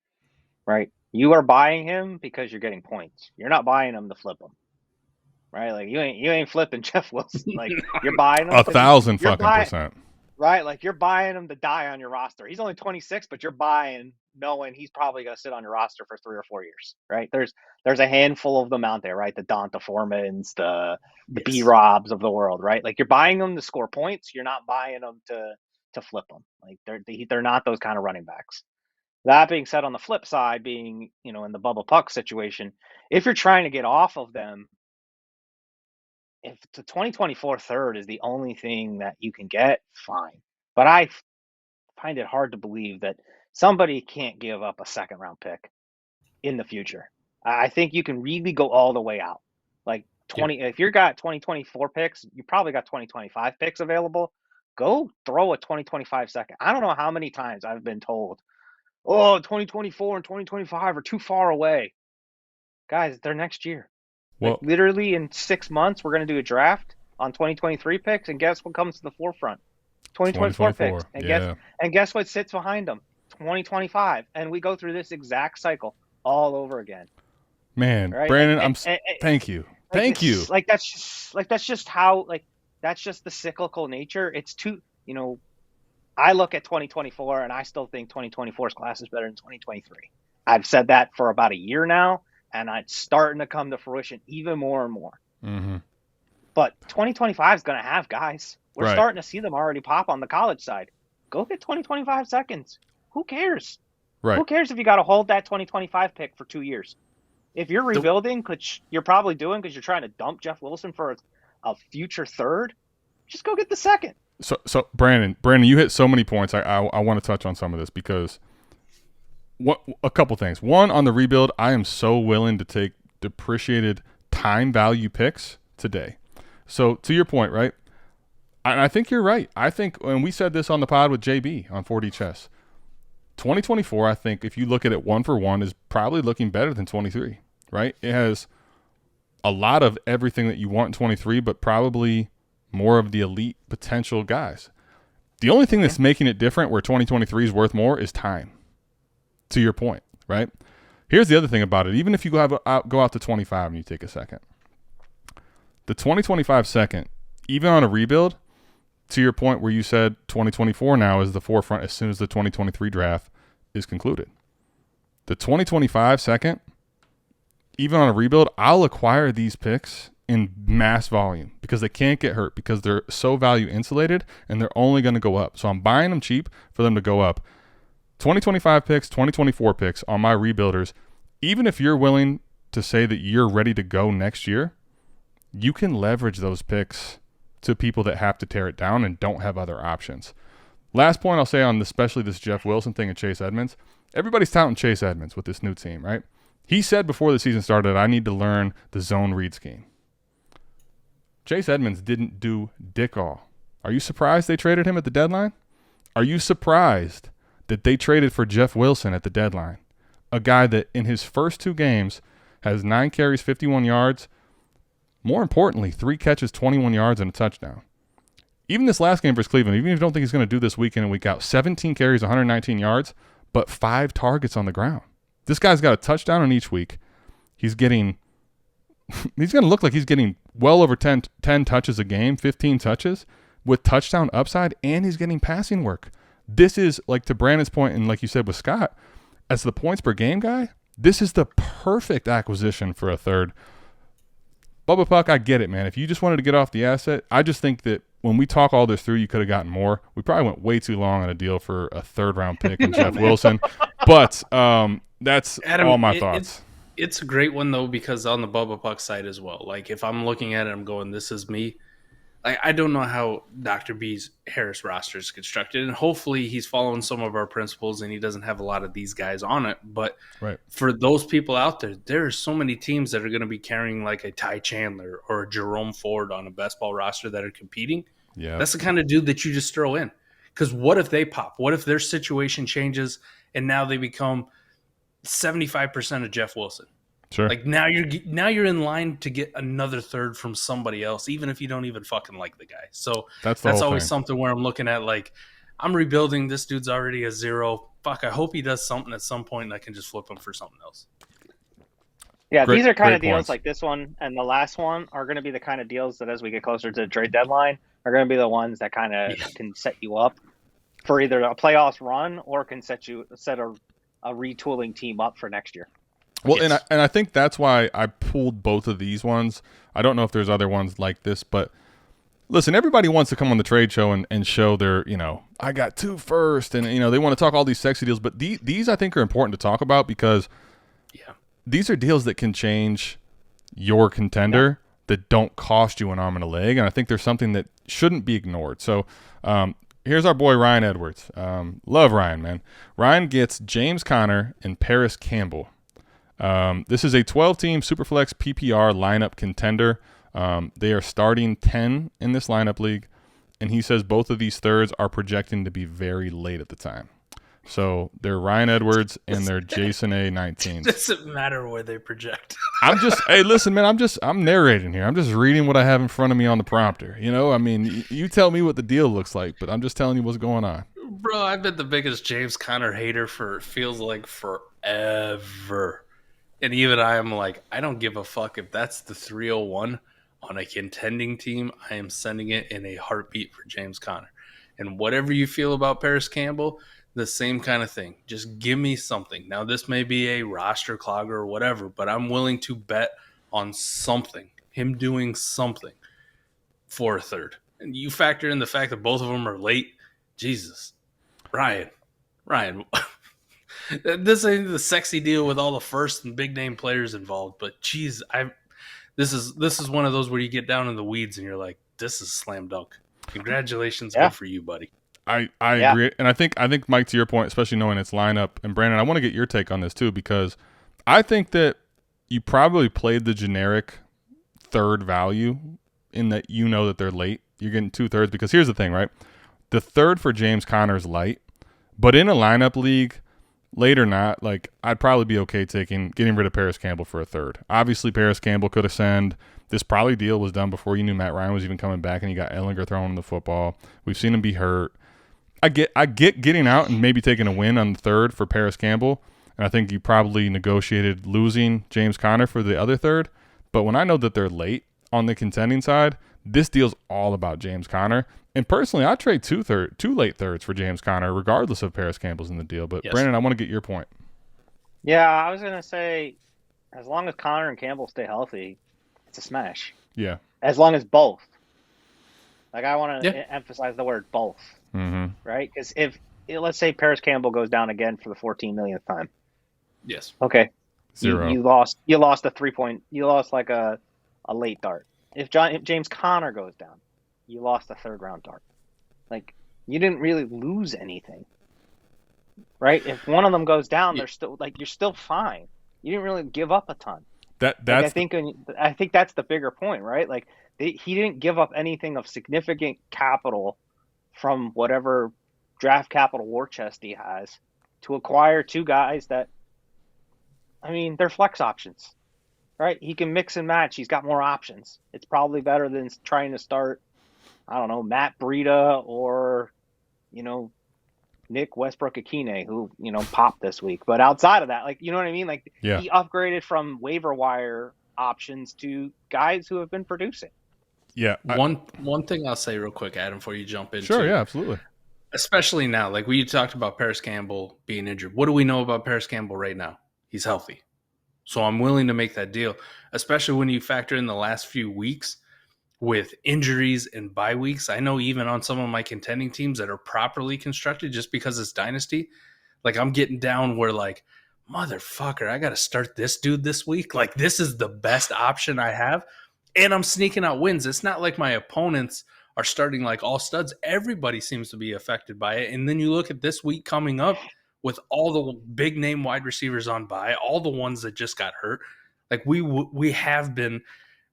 right? You are buying him because you're getting points. You're not buying him to flip him, right? Like you ain't flipping Jeff Wilson. Like you're buying him because 1,000 you're fucking buying percent. right. Like you're buying him to die on your roster. He's only 26, but you're buying knowing he's probably going to sit on your roster for 3 or 4 years, right? There's a handful of them out there, right? The Donta Formans, the B Yes. Robs of the world, right? Like you're buying them to score points. You're not buying them to flip them. Like they're not those kind of running backs. That being said, on the flip side, being in the Bubba Puck situation, if you're trying to get off of them, if the 2024 third is the only thing that you can get, fine. But I find it hard to believe that somebody can't give up a second round pick in the future. I think you can really go all the way out. Like Yep. if you got 2024 picks, you probably got 2025 picks available. Go throw a 2025 second. I don't know how many times I've been told, oh, 2024 and 2025 are too far away. Guys, they're next year. Like Well, literally in 6 months, we're going to do a draft on 2023 picks, and guess what comes to the forefront? 2024 picks, 2024. and Yeah. guess what sits behind them? 2025, and we go through this exact cycle all over again, Man, right? Brandon, thank you. Like Thank you. that's just how that's just the cyclical nature. It's I look at 2024 and I still think 2024's class is better than 2023. I've said that for about a year now, and it's starting to come to fruition even more and more. Mm-hmm. But 2025 is going to have guys. We're Right. starting to see them already pop on the college side. Go get 2025 seconds. Who cares? Right. Who cares if you got to hold that 2025 pick for 2 years? If you're rebuilding, which you're probably doing because you're trying to dump Jeff Wilson for a future third, just go get the second. So Brandon, you hit so many points. I want to touch on some of this because a couple things. One, on the rebuild, I am so willing to take depreciated time value picks today. So to your point, right? And I think you're right. I think when we said this on the pod with JB on 4D Chess, 2024, I think if you look at it one for one, is probably looking better than 23, right? It has a lot of everything that you want in 23, but probably more of the elite potential guys. The only thing that's making it different where 2023 is worth more is time, to your point, right? Here's the other thing about it. Even if you go out to 25 and you take a second, the 2025 second, even on a rebuild, to your point where you said 2024 now is the forefront as soon as the 2023 draft is concluded. The 2025 second, even on a rebuild, I'll acquire these picks in mass volume because they can't get hurt because they're so value insulated and they're only going to go up. So I'm buying them cheap for them to go up. 2025 picks, 2024 picks on my rebuilders, even if you're willing to say that you're ready to go next year, you can leverage those picks to people that have to tear it down and don't have other options. Last point I'll say on especially this Jeff Wilson thing and Chase Edmonds, everybody's touting Chase Edmonds with this new team, right? He said before the season started, I need to learn the zone read scheme. Chase Edmonds didn't do dick all. Are you surprised they traded him at the deadline? Are you surprised that they traded for Jeff Wilson at the deadline? A guy that in his first 2 games has 9 carries, 51 yards. More importantly, 3 catches, 21 yards, and a touchdown. Even this last game versus Cleveland, even if you don't think he's going to do this week in and week out, 17 carries, 119 yards, but 5 targets on the ground. This guy's got a touchdown in each week. He's going to look like he's getting well over 10 touches a game, 15 touches with touchdown upside, and he's getting passing work. This is, like to Brandon's point, and like you said with Scott, as the points per game guy, this is the perfect acquisition for a third. Bubba Puck, I get it, man. If you just wanted to get off the asset, I just think that when we talk all this through, you could have gotten more. We probably went way too long on a deal for a 3rd-round pick in Jeff Wilson. But that's Adam, all my thoughts. It's a great one, though, because on the Bubba Puck side as well. Like, if I'm looking at it, I'm going, this is me. I don't know how Dr. B's Harris roster is constructed, and hopefully he's following some of our principles and he doesn't have a lot of these guys on it. But right. For those people out there are so many teams that are going to be carrying like a Ty Chandler or a Jerome Ford on a best ball roster that are competing. Yeah, that's the kind of dude that you just throw in. Because what if they pop? What if their situation changes and now they become 75% of Jeff Wilson? Sure. Like now you're in line to get another third from somebody else, even if you don't even fucking like the guy. So that's always something where I'm looking at like, I'm rebuilding. This dude's already a 0. Fuck, I hope he does something at some point and I can just flip him for something else. Yeah, these are kind of deals points. like this one and the last one are going to be the kind of deals that as we get closer to the trade deadline are going to be the ones that kind of can set you up for either a playoffs run or can set a retooling team up for next year. Well, and I think that's why I pulled both of these ones. I don't know if there's other ones like this, but listen, everybody wants to come on the trade show and show their, I got 2 first, and they want to talk all these sexy deals. But these I think are important to talk about because these are deals that can change your contender that don't cost you an arm and a leg, and I think there's something that shouldn't be ignored. So here's our boy Ryan Edwards. Love Ryan, man. Ryan gets James Conner and Paris Campbell. This is a 12-team Superflex PPR lineup contender. They are starting 10 in this lineup league, and he says both of these thirds are projecting to be very late at the time. So they're Ryan Edwards and they're Jason A. 19. It doesn't matter where they project. Hey, listen, man, I'm narrating here. I'm just reading what I have in front of me on the prompter. I mean, you tell me what the deal looks like, but I'm just telling you what's going on. Bro, I've been the biggest James Conner hater for feels like forever. And even I am like, I don't give a fuck if that's the 301 on a contending team. I am sending it in a heartbeat for James Conner. And whatever you feel about Paris Campbell, the same kind of thing. Just give me something. Now, this may be a roster clogger or whatever, but I'm willing to bet on something, him doing something for a third. And you factor in the fact that both of them are late. Jesus. Ryan. This ain't the sexy deal with all the first and big name players involved, but geez, this is one of those where you get down in the weeds and you're like, this is slam dunk. Congratulations, good for you, buddy. I agree, and I think Mike, to your point, especially knowing its lineup, and Brandon, I want to get your take on this too because I think that you probably played the generic third value in that that they're late. You're getting 2/3 because here's the thing, right? The third for James Conner is light, but in a lineup league, late or not, like I'd probably be okay getting rid of Paris Campbell for a third. Obviously, Paris Campbell could ascend. This probably deal was done before you knew Matt Ryan was even coming back, and you got Ellinger throwing him the football. We've seen him be hurt. I get getting out and maybe taking a win on the third for Paris Campbell, and I think you probably negotiated losing James Conner for the other third. But when I know that they're late on the contending side, this deal's all about James Conner. And personally, I'd trade two late thirds for James Conner, regardless of Paris Campbell's in the deal. But Brandon, I want to get your point. Yeah, I was gonna say, as long as Conner and Campbell stay healthy, it's a smash. Yeah. As long as both. Like I want to emphasize the word both. Mm-hmm. Right? Because if let's say Paris Campbell goes down again for the 14 millionth time. Yes. Okay. 0. You lost a 3-point. You lost like a late dart. If James Conner goes down, you lost a third round dart. Like you didn't really lose anything. Right? If one of them goes down, they're still you're still fine. You didn't really give up a ton. I think that's the bigger point, right? Like he didn't give up anything of significant capital from whatever draft capital war chest he has to acquire two guys that, I mean, they're flex options, right? He can mix and match. He's got more options. It's probably better than trying to start, I don't know, Matt Breida or, Nick Westbrook-Akine, who, popped this week. But outside of that, you know what I mean? He upgraded from waiver wire options to guys who have been producing. Yeah. One thing I'll say real quick, Adam, before you jump in. Sure, yeah, absolutely. Especially now, we talked about Paris Campbell being injured. What do we know about Paris Campbell right now? He's healthy. So I'm willing to make that deal, especially when you factor in the last few weeks with injuries and bye weeks. I know even on some of my contending teams that are properly constructed, just because it's Dynasty, I'm getting down where motherfucker, I got to start this dude this week. This is the best option I have. And I'm sneaking out wins. It's not like my opponents are starting all studs. Everybody seems to be affected by it. And then you look at this week coming up with all the big name wide receivers on bye, all the ones that just got hurt. We have been,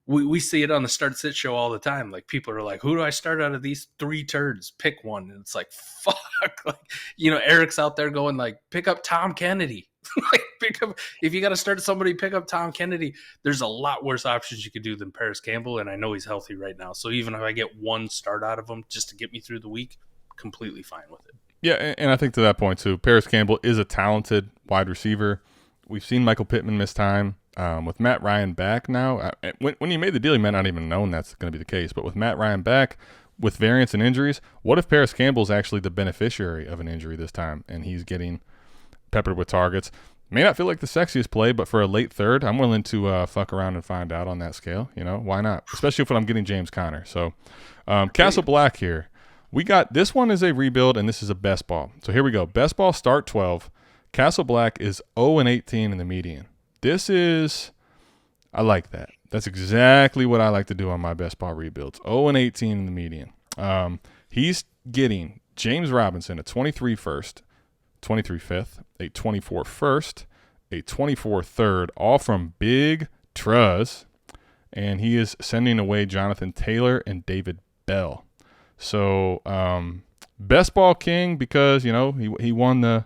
we see it on the Start Sit show all the time. People are like, who do I start out of these 3 turds? Pick one. And it's fuck. Eric's out there going pick up Tom Kennedy. If you got to start somebody, pick up Tom Kennedy. There's a lot worse options you could do than Paris Campbell, and I know he's healthy right now. So even if I get one start out of him just to get me through the week, completely fine with it. Yeah, and I think to that point too, Paris Campbell is a talented wide receiver. We've seen Michael Pittman miss time. With Matt Ryan back now, when you made the deal, you might not even known that's going to be the case. But with Matt Ryan back, with variance and injuries, what if Paris Campbell's actually the beneficiary of an injury this time, and he's getting peppered with targets? May not feel like the sexiest play, but for a late third, I'm willing to fuck around and find out on that scale. You know, why not? Especially if I'm getting James Conner. So, Castle Black here. We got this one is a rebuild, and this is a best ball. So here we go. Best ball start 12. Castle Black is 0-18 in the median. I like that. That's exactly what I like to do on my best ball rebuilds. 0-18 in the median. He's getting James Robinson, a 23 first, 23 fifth, a 24 first, a 24 third, all from Big Truz. And he is sending away Jonathan Taylor and David Bell. So, best ball king because, you know, he won the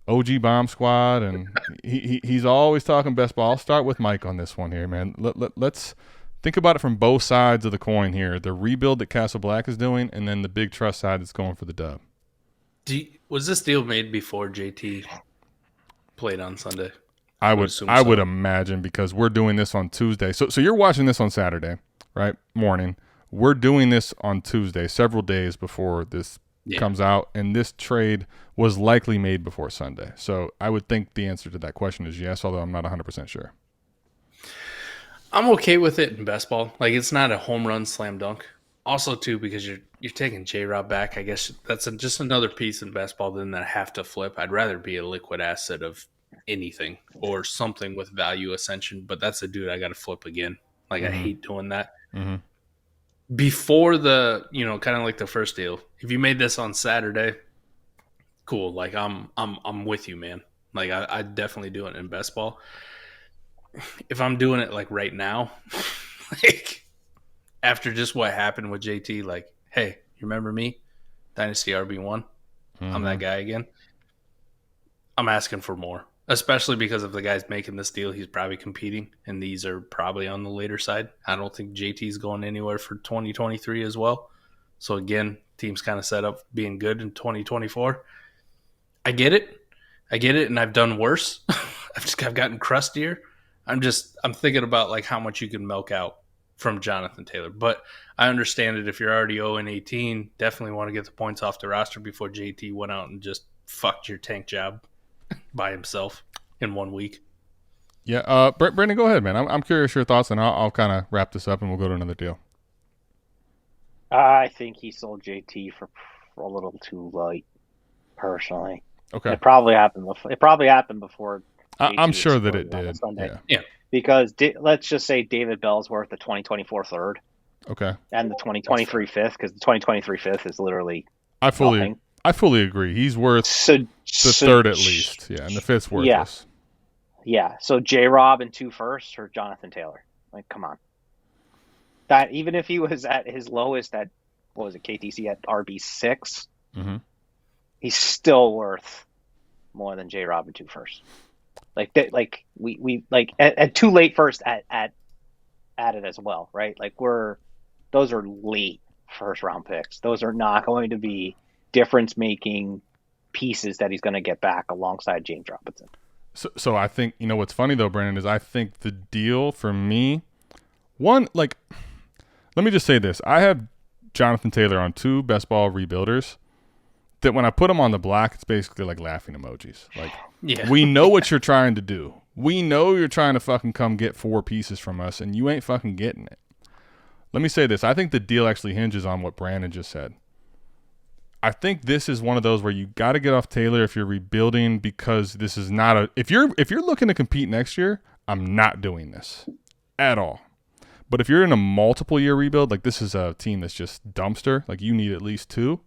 OG Bomb Squad, and he's always talking best ball. I'll start with Mike on this one here, man. Let's think about it from both sides of the coin here. The rebuild that Castle Black is doing, and then the Big Trust side that's going for the dub. Was this deal made before JT played on Sunday? I would imagine, because we're doing this on Tuesday. So you're watching this on Saturday, right? Morning. We're doing this on Tuesday, several days before this comes out, and this trade was likely made before Sunday. So I would think the answer to that question is yes, although I'm not 100% sure. I'm okay with it in best ball. Like, it's not a home run slam dunk. Also, too, because you're taking J-Rob back. I guess that's just another piece in best ball than that I have to flip. I'd rather be a liquid asset of anything or something with value ascension, but that's a dude I got to flip again. Like, I hate doing that. Mm-hmm. Before the, kind of like the first deal, if you made this on Saturday, cool. Like, I'm with you, man. Like, I definitely do it in best ball. If I'm doing it like right now, like after just what happened with JT, like, hey, you remember me? Dynasty RB1. Mm-hmm. I'm that guy again. I'm asking for more, especially because if the guy's making this deal, he's probably competing, and these are probably on the later side. I don't think JT's going anywhere for 2023 as well. So again, team's kind of set up being good in 2024. I get it, and I've done worse. I've gotten crustier. I'm thinking about like how much you can milk out from Jonathan Taylor. But I understand it if you're already 0-18, definitely want to get the points off the roster before JT went out and just fucked your tank job by himself in 1 week. Yeah, Brandon, go ahead, man. I'm curious your thoughts, and I'll kind of wrap this up and we'll go to another deal. I think he sold JT for a little too light, personally. Okay. It probably happened before. I'm sure that it did. Yeah. Because let's just say David Bell's worth the 2024 third. Okay. And the 2023 fifth, because the 2023 fifth is literally I fully agree. He's worth the third at least. Yeah, and the fifth's worthless. Yeah. So J-Rob and 2 firsts or Jonathan Taylor. Like, come on. That even if he was at his lowest at, what was it, KTC at RB6, he's still worth more than J-Rob and 2 firsts. Like that, like we like at 2 late first at it as well, right? Like those are late first round picks. Those are not going to be difference making pieces that he's going to get back alongside James Robinson. So I think, what's funny though, Brandon, is I think the deal for me, one, like, let me just say this: I have Jonathan Taylor on 2 best ball rebuilders. That when I put them on the block, it's basically like laughing emojis. Like, we know what you're trying to do. We know you're trying to fucking come get 4 pieces from us, and you ain't fucking getting it. Let me say this. I think the deal actually hinges on what Brandon just said. I think this is one of those where you got to get off Taylor if you're rebuilding, because this is not a – if you're looking to compete next year, I'm not doing this at all. But if you're in a multiple-year rebuild, like this is a team that's just dumpster, like you need at least 2,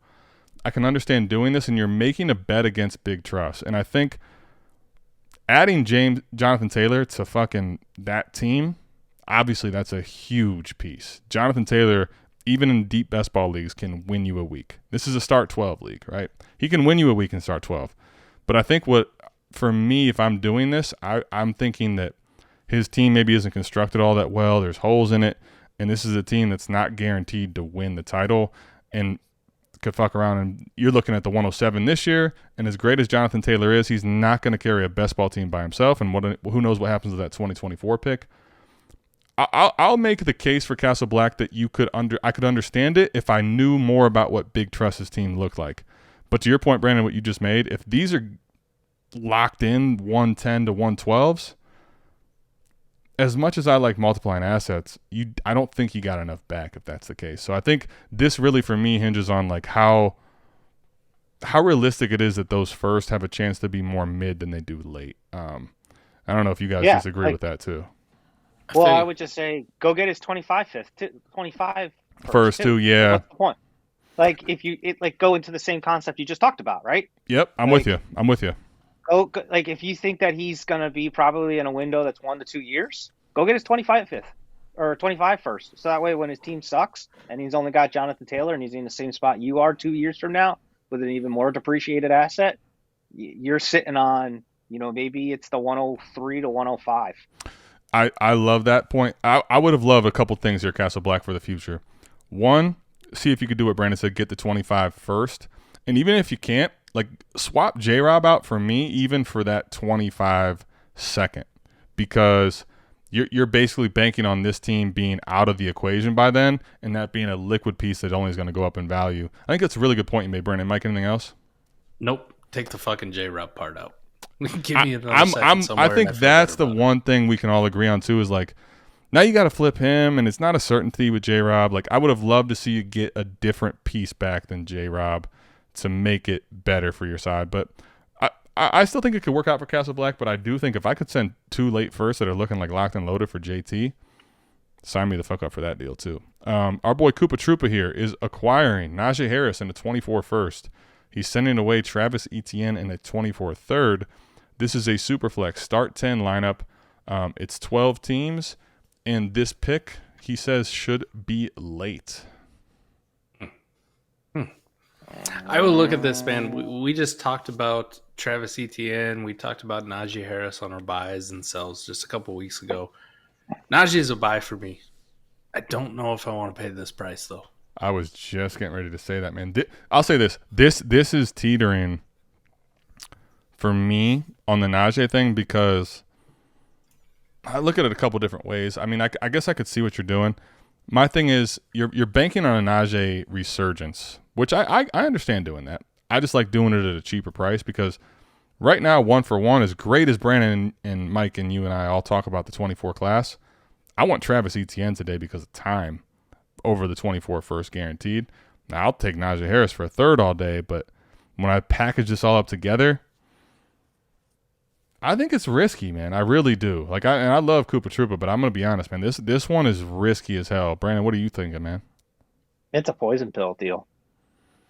I can understand doing this, and you're making a bet against Big Trust. And I think adding Jonathan Taylor to fucking that team, obviously that's a huge piece. Jonathan Taylor, even in deep best ball leagues, can win you a week. This is a start 12 league, right? He can win you a week in start 12. But I think for me, if I'm doing this, I'm thinking that his team maybe isn't constructed all that well. There's holes in it. And this is a team that's not guaranteed to win the title. And could fuck around, and you're looking at the 107 this year. And as great as Jonathan Taylor is, he's not going to carry a best ball team by himself. And who knows what happens to that 2024 pick. I'll make the case for Castle Black that I could understand it if I knew more about what Big Truss's team looked like. But to your point, Brandon, what you just made, if these are locked in 110 to 112s, as much as I like multiplying assets, I don't think you got enough back if that's the case. So I think this really for me hinges on like how realistic it is that those first have a chance to be more mid than they do late. I don't know if you guys disagree with that too. Well, I would just say go get his 25 first too. Yeah. What's the point? Like if you go into the same concept you just talked about, right? Yep, I'm with you. Go, like if you think that he's gonna be probably in a window that's 1 to 2 years, go get his 25 or 25 first. So that way, when his team sucks and he's only got Jonathan Taylor and he's in the same spot you are 2 years from now with an even more depreciated asset, you're sitting on, maybe it's the 103 to 105. I love that point. I would have loved a couple things here, Castle Black, for the future. One, see if you could do what Brandon said, get the 25 first. And even if you can't, like swap J-Rob out for me, even for that 25 second, because you're basically banking on this team being out of the equation by then and that being a liquid piece that only is going to go up in value. I think that's a really good point you made, Brandon. Mike, anything else? Nope. Take the fucking J-Rob part out. Give me another second somewhere. I think that's the one thing we can all agree on too is like now you got to flip him, and it's not a certainty with J-Rob. Like I would have loved to see you get a different piece back than J-Rob to make it better for your side. But I still think it could work out for Castle Black. But I do think if I could send 2 late firsts that are looking like locked and loaded for JT, sign me the fuck up for that deal too. Our boy Koopa Troopa here is acquiring Najee Harris in a 24 first. He's sending away Travis Etienne in a 24 third. This is a Superflex start 10 lineup. It's 12 teams, and this pick, he says, should be late. I would look at this, man. We just talked about Travis Etienne. We talked about Najee Harris on our buys and sells just a couple weeks ago. Najee is a buy for me. I don't know if I want to pay this price, though. I was just getting ready to say that, man. I'll say this. This is teetering for me on the Najee thing because I look at it a couple different ways. I mean, I guess I could see what you're doing. My thing is you're banking on a Najee resurgence, which I understand doing that. I just like doing it at a cheaper price because right now, 1-for-1, as great as Brandon and Mike and you and I all talk about the 24 class, I want Travis Etienne today because of time over the 24 first guaranteed. Now, I'll take Najee Harris for a third all day, but when I package this all up together, I think it's risky, man. I really do. I love Koopa Troopa, but I'm going to be honest, man. This one is risky as hell. Brandon, what are you thinking, man? It's a poison pill deal,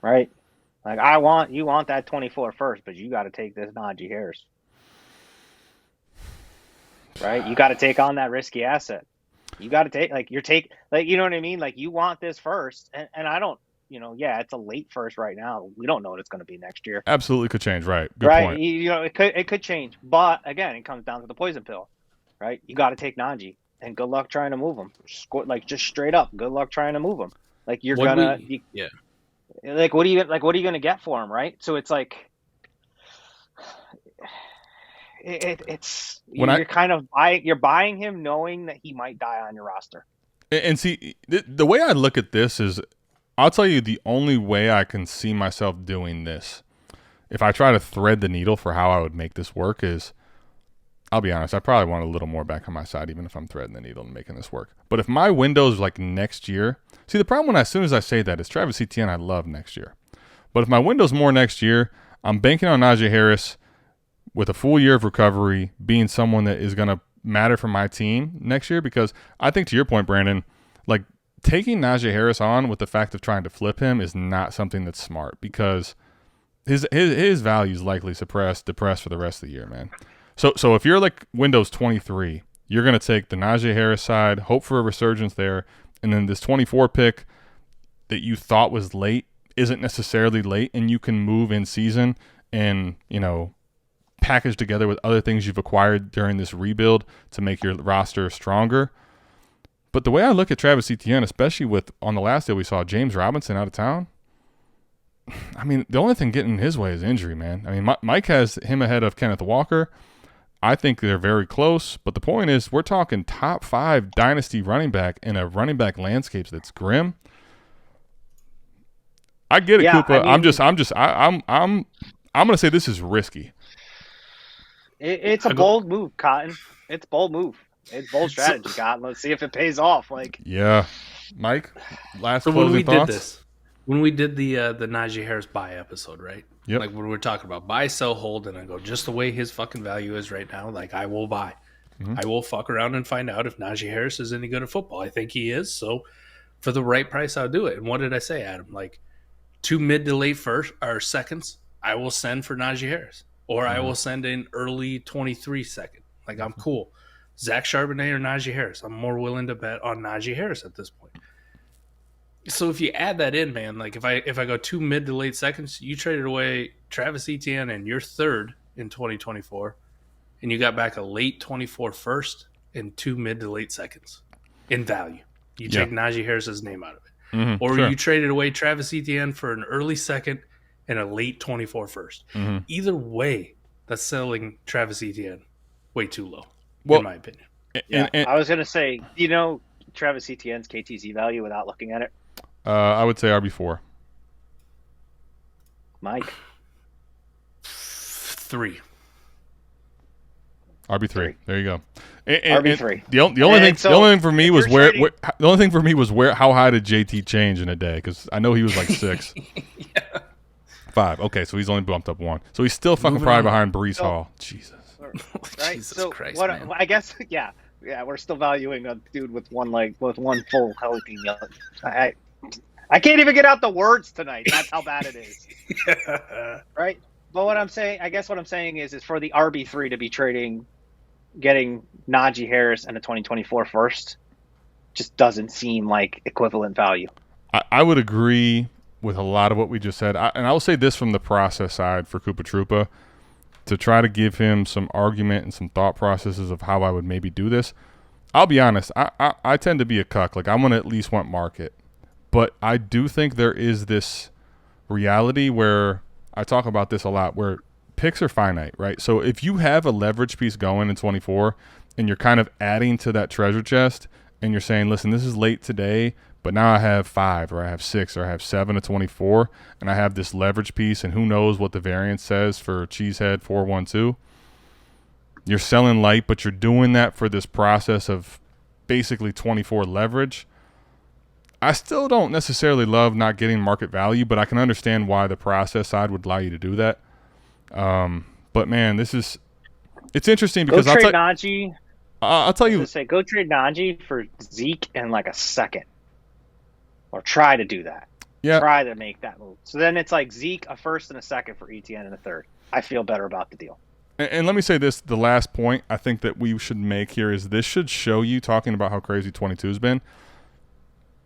right? Like you want that 24 first, but you got to take this Najee Harris, right? You got to take on that risky asset. You got to take you know what I mean? Like you want this first, and I don't. It's a late first right now. We don't know what it's going to be next year. Absolutely could change, right? Good right? point. It could change, but again, it comes down to the poison pill, right? You got to take Najee, and good luck trying to move him. Just straight up, good luck trying to move him. Like you're Like what are you gonna get for him, right? So it's like you're buying him knowing that he might die on your roster. And see, the way I look at this is, I'll tell you the only way I can see myself doing this, if I try to thread the needle for how I would make this work, is, I'll be honest, I probably want a little more back on my side, even if I'm threading the needle and making this work. But if my window's like next year, see, the problem as soon as I say that is Travis Etienne I love next year. But if my window's more next year, I'm banking on Najee Harris with a full year of recovery being someone that is going to matter for my team next year, because I think to your point, Brandon, like taking Najee Harris on with the fact of trying to flip him is not something that's smart, because his value is likely depressed for the rest of the year, man. So if you're like Windows 23, you're going to take the Najee Harris side, hope for a resurgence there, and then this 24 pick that you thought was late isn't necessarily late, and you can move in season and, package together with other things you've acquired during this rebuild to make your roster stronger. But the way I look at Travis Etienne, especially with on the last day we saw James Robinson out of town, I mean, the only thing getting in his way is injury, man. I mean, Mike has him ahead of Kenneth Walker. I think they're very close, but the point is, we're talking top 5 dynasty running back in a running back landscape that's grim. I get it, Yeah, Koopa. I mean, I'm gonna say this is risky. it's a bold move, Cotton. It's a bold move. It's bold strategy, Cotton. Let's see if it pays off. Like, Yeah, Mike. Last So closing when we thoughts. did this, when we did the Najee Harris buy episode, right? Yep. Like when we were talking about buy, sell, hold, and I go just the way his fucking value is right now. Like I will buy. Mhm. I will fuck around and find out if Najee Harris is any good at football. I think he is. So for the right price, I'll do it. And what did I say, Adam? Like 2 mid to late first or seconds, I will send for Najee Harris, or I will send in early 23 second. Like I'm cool. Zach Charbonnet or Najee Harris. I'm more willing to bet on Najee Harris at this point. So if you add that in, man, like if I go 2 mid to late seconds, you traded away Travis Etienne and your third in 2024, and you got back a late 24 first and 2 mid to late seconds in value. You take Najee Harris's name out of it. Mhm, Or sure. you traded away Travis Etienne for an early second and a late 24 first. Mhm. Either way, that's selling Travis Etienne way too low, Well, in my opinion. yeah, and I was gonna say, Travis Etienne's KTZ value without looking at it, I would say RB4. Mike. 3. RB3. Three. There you go. RB3. The only thing for me was how high did JT change in a day? Because I know he was like 6. 5. Okay, so he's only bumped up 1. So he's still fucking Moving probably on. behind Brees Hall. Jesus. Right? Jesus So Christ, what? man. I guess, yeah, we're still valuing a dude with one leg, with one full healthy. I can't even get out the words tonight. That's how bad it is. Right? But what I'm saying is for the RB3 to be getting Najee Harris and a 2024 first, just doesn't seem like equivalent value. I would agree with a lot of what we just said. And I will say this from the process side for Koopa Troopa, to try to give him some argument and some thought processes of how I would maybe do this. I'll be honest, I tend to be a cuck. Like, I'm going to at least want market. But I do think there is this reality where I talk about this a lot, where picks are finite, right? So if you have a leverage piece going in 24 and you're kind of adding to that treasure chest and you're saying, listen, this is late today, but now I have 5 or I have 6 or I have 7 to 24 and I have this leverage piece, and who knows what the variance says for Cheesehead 412. You're selling light, but you're doing that for this process of basically 24 leverage. I still don't necessarily love not getting market value, but I can understand why the process side would allow you to do that. But man, it's interesting because Go trade Najee. I'll tell you. Go trade Najee for Zeke in like a second, or try to do that. Yeah. Try to make that move. So then it's like Zeke, a first and a second for ETN and a third. I feel better about the deal. And let me say this: the last point I think that we should make here is this should show you, talking about how crazy 22's been.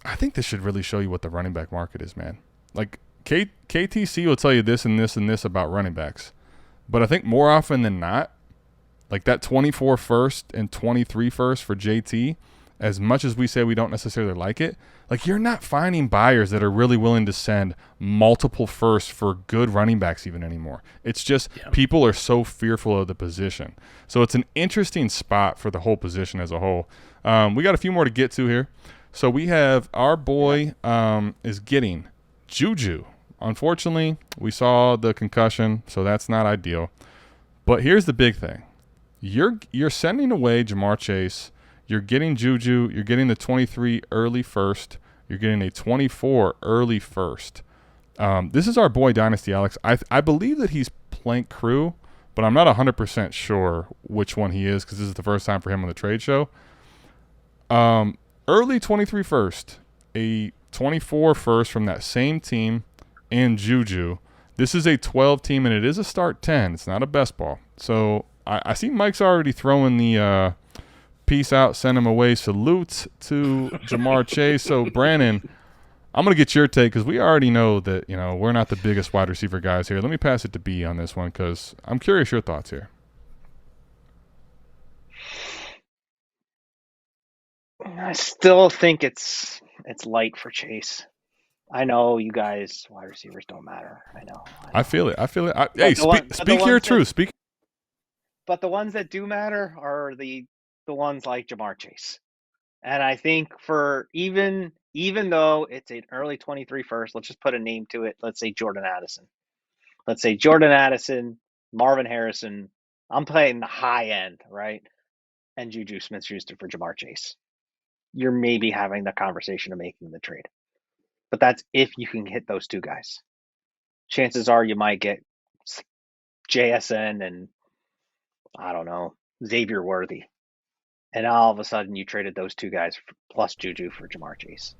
I think this should really show you what the running back market is, man. Like KTC will tell you this and this and this about running backs, but I think more often than not, like that 24 first and 23 first for JT, as much as we say we don't necessarily like it, like you're not finding buyers that are really willing to send multiple firsts for good running backs even anymore. It's just people are so fearful of the position. So it's an interesting spot for the whole position as a whole. We got a few more to get to here. So we have our boy is getting Juju. Unfortunately, we saw the concussion, so that's not ideal. But here's the big thing. You're sending away Jamar Chase. You're getting Juju. You're getting the 23 early first. You're getting a 24 early first. This is our boy Dynasty Alex. I believe that he's Plank Crew, but I'm not 100% sure which one he is because this is the first time for him on the trade show. Early 23 first, a 24 first from that same team, and Juju. This is a 12 team, and it is a start 10. It's not a best ball. So I see Mike's already throwing the peace out, send him away salutes to Jamar Chase. So, Brandon, I'm going to get your take because we already know that, we're not the biggest wide receiver guys here. Let me pass it to B on this one because I'm curious your thoughts here. I still think it's light for Chase. I know you guys, wide receivers don't matter. I know. I feel it. Hey, But the speak your ones that truth. Speak. but the ones that do matter are the ones like Jamar Chase. And I think for even though it's an early 23 first, let's just put a name to it. Let's say Jordan Addison. Let's say Jordan Addison, Marvin Harrison. I'm playing the high end, right? And Juju Smith-Schuster for Jamar Chase. You're maybe having the conversation of making the trade. But that's if you can hit those two guys. Chances are you might get JSN and I don't know, Xavier Worthy. And all of a sudden you traded those two guys plus Juju for Jamar Chase.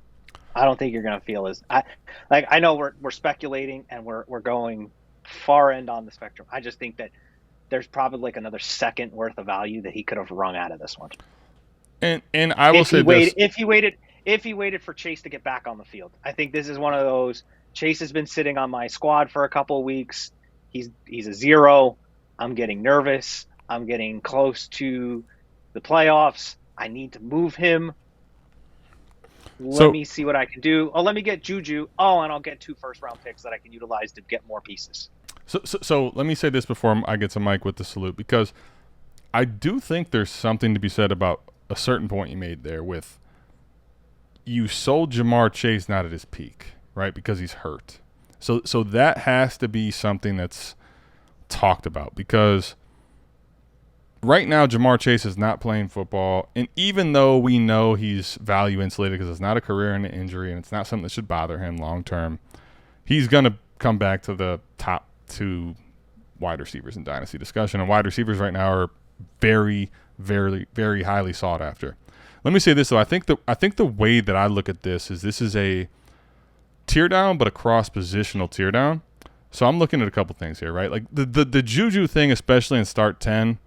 I don't think you're going to feel as I know we're speculating and we're going far end on the spectrum. I just think that there's probably like another second worth of value that he could have wrung out of this one. And I will say this: if he waited for Chase to get back on the field, I think this is one of those. Chase has been sitting on my squad for a couple of weeks. He's a zero. I'm getting nervous. I'm getting close to the playoffs. I need to move him. Let me see what I can do. Oh, let me get Juju. Oh, and I'll get 2 first-round picks that I can utilize to get more pieces. So let me say this before I get to Mike with the salute, because I do think there's something to be said about a certain point you made there with you sold Jamar Chase not at his peak, right? Because he's hurt. So that has to be something that's talked about, because right now Jamar Chase is not playing football, and even though we know he's value insulated because it's not a career-ending injury and it's not something that should bother him long term, he's going to come back to the top 2 wide receivers in Dynasty discussion, and wide receivers right now are very, very, very highly sought after. Let me say this though: I think the way that I look at this is a tear down, but a cross positional tear down. So I'm looking at a couple things here, right? Like the Juju thing, especially in start 10.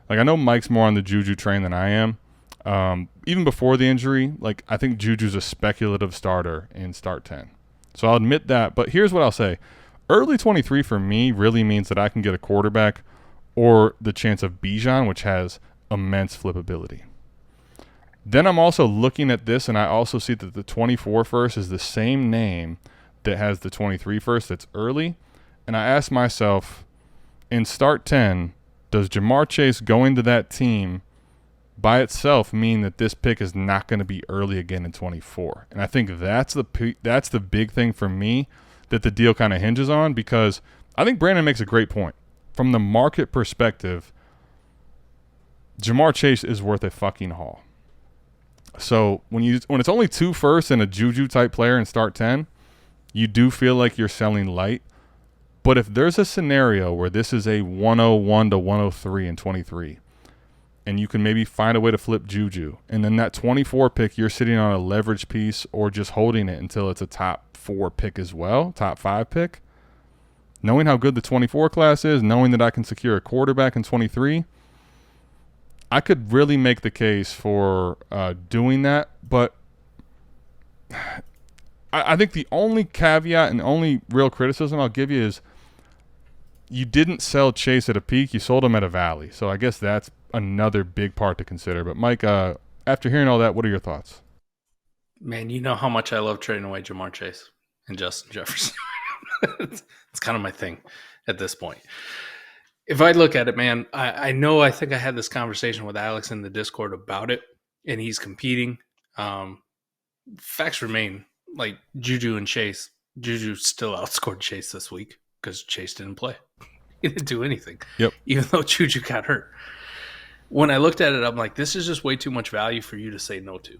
Like, I know Mike's more on the Juju train than I am. Even before the injury, like, I think Juju's a speculative starter in start 10. So I'll admit that. But here's what I'll say. Early 23 for me really means that I can get a quarterback or the chance of Bijan, which has immense flippability. Then I'm also looking at this, and I also see that the 24 first is the same name that has the 23 first that's early. And I ask myself, in start 10, does Jamar Chase going to that team by itself mean that this pick is not going to be early again in 24? And I think that's the big thing for me that the deal kind of hinges on, because I think Brandon makes a great point. From the market perspective, Jamar Chase is worth a fucking haul. So when it's only 2 firsts and a Juju type player in start 10, you do feel like you're selling light. But if there's a scenario where this is a 101 to 103 in 23, and you can maybe find a way to flip Juju, and then that 24 pick, you're sitting on a leverage piece or just holding it until it's a top 4 pick as well, top 5 pick, knowing how good the 24 class is, knowing that I can secure a quarterback in 23, I could really make the case for doing that. But I think the only caveat and the only real criticism I'll give you is you didn't sell Chase at a peak. You sold him at a valley. So I guess that's another big part to consider. But, Mike, after hearing all that, what are your thoughts? Man, you know how much I love trading away Jamar Chase and Justin Jefferson. It's kind of my thing at this point. If I look at it, man, I think I had this conversation with Alex in the Discord about it, and he's competing. Facts remain, like Juju and Chase. Juju still outscored Chase this week because Chase didn't play. He didn't do anything. Yep. Even though Juju got hurt. When I looked at it, I'm like, this is just way too much value for you to say no to.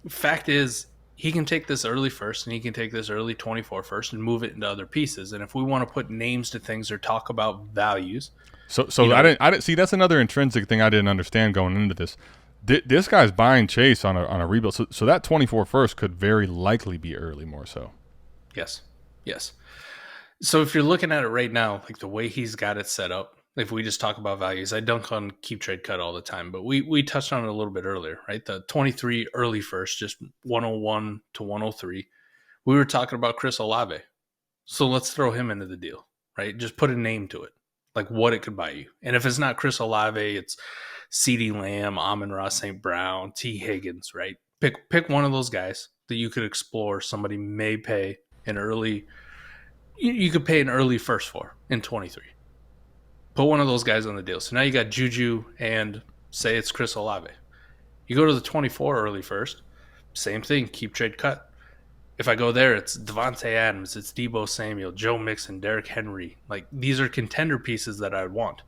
Fact is, he can take this early first and he can take this early 24 first and move it into other pieces. And if we want to put names to things or talk about values. So I didn't see, that's another intrinsic thing I didn't understand going into this. This guy's buying Chase on a rebuild. So that 24 first could very likely be early more so. Yes. So if you're looking at it right now, like the way he's got it set up, if we just talk about values, I dunk on keep trade cut all the time, but we touched on it a little bit earlier, right? The 23 early first, just 101 to 103. We were talking about Chris Olave. So let's throw him into the deal, right? Just put a name to it, like what it could buy you. And if it's not Chris Olave, it's CeeDee Lamb, Amon-Ra St. Brown, T. Higgins, right? Pick one of those guys that you could explore, somebody may pay, an early, you could pay an early first for in 23. Put one of those guys on the deal. So now you got Juju and say it's Chris Olave. You go to the 24 early first, same thing, keep trade cut. If I go there, it's Devontae Adams, it's Deebo Samuel, Joe Mixon, Derrick Henry. Like, these are contender pieces that I would want.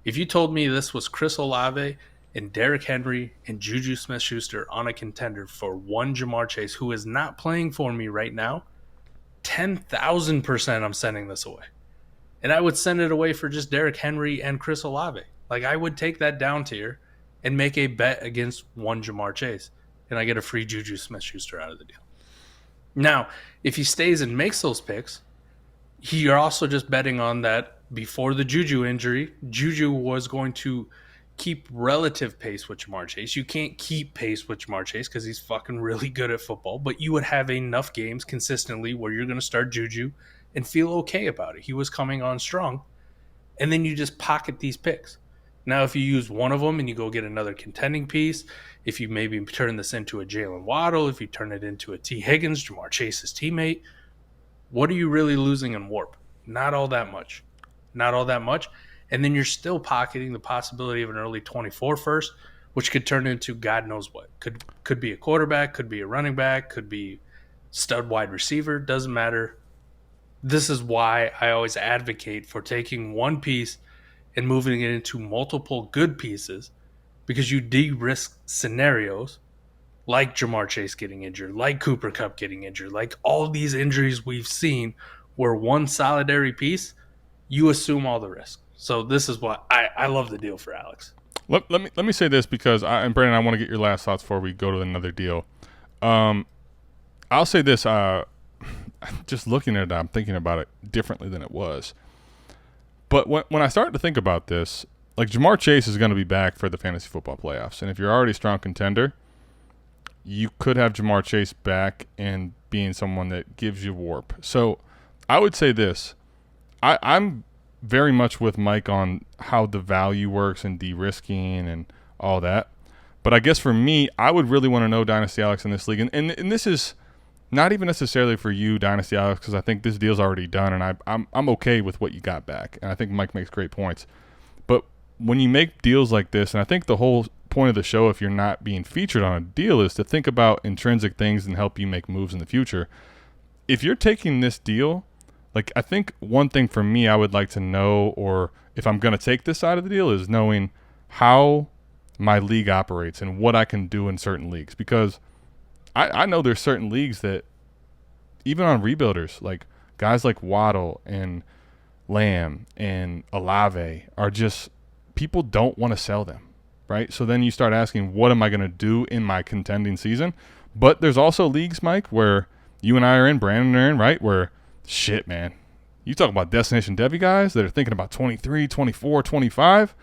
If you told me this was Chris Olave and Derrick Henry and Juju Smith-Schuster on a contender for one Jamar Chase who is not playing for me right now, 10,000% I'm sending this away. And I would send it away for just Derrick Henry and Chris Olave. Like, I would take that down tier and make a bet against one Jamar Chase, and I get a free Juju Smith-Schuster out of the deal. Now, if he stays and makes those picks, you're also just betting on that before the Juju injury, Juju was going to keep relative pace with Jamar Chase. You can't keep pace with Jamar Chase because he's fucking really good at football, but you would have enough games consistently where you're going to start Juju and feel okay about it. He was coming on strong, and then you just pocket these picks. Now, if you use one of them and you go get another contending piece, if you maybe turn this into a Jalen Waddle, if you turn it into a T. Higgins, Jamar Chase's teammate, what are you really losing in warp? Not all that much. Not all that much. And then you're still pocketing the possibility of an early 24 first, which could turn into God knows what. Could be a quarterback, could be a running back, could be stud wide receiver, doesn't matter. This is why I always advocate for taking one piece and moving it into multiple good pieces, because you de-risk scenarios like Jamar Chase getting injured, like Cooper Kupp getting injured, like all these injuries we've seen where one solitary piece, you assume all the risk. So this is why I love the deal for Alex. Let me say this, because and Brandon, I want to get your last thoughts before we go to another deal. I'll say this. Just looking at it, I'm thinking about it differently than it was. But when I started to think about this, like, Jamar Chase is going to be back for the fantasy football playoffs. And if you're already a strong contender, you could have Jamar Chase back and being someone that gives you warp. So I would say this. I'm very much with Mike on how the value works and de-risking and all that. But I guess for me, I would really want to know Dynasty Alex in this league. And this is not even necessarily for you, Dynasty Alex, because I think this deal's already done, and I'm okay with what you got back. And I think Mike makes great points. But when you make deals like this, and I think the whole point of the show, if you're not being featured on a deal, is to think about intrinsic things and help you make moves in the future. If you're taking this deal, like, I think one thing for me I would like to know, or if I'm going to take this side of the deal, is knowing how my league operates and what I can do in certain leagues. Because I know there's certain leagues that, even on rebuilders, like guys like Waddle and Lamb and Olave are just, people don't want to sell them, right? So then you start asking, what am I going to do in my contending season? But there's also leagues, Mike, where you and I are in, Brandon are in, right? Where, shit, man, you talk about destination Debbie guys that are thinking about 23, 24, 25.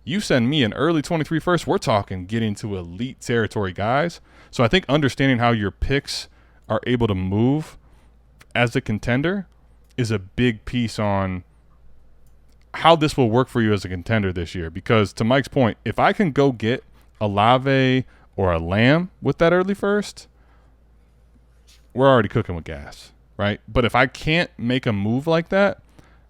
You send me an early 23 first, we're talking getting to elite territory guys. So I think understanding how your picks are able to move as a contender is a big piece on how this will work for you as a contender this year. Because to Mike's point, if I can go get a Olave or a Lamb with that early first, we're already cooking with gas, right? But if I can't make a move like that,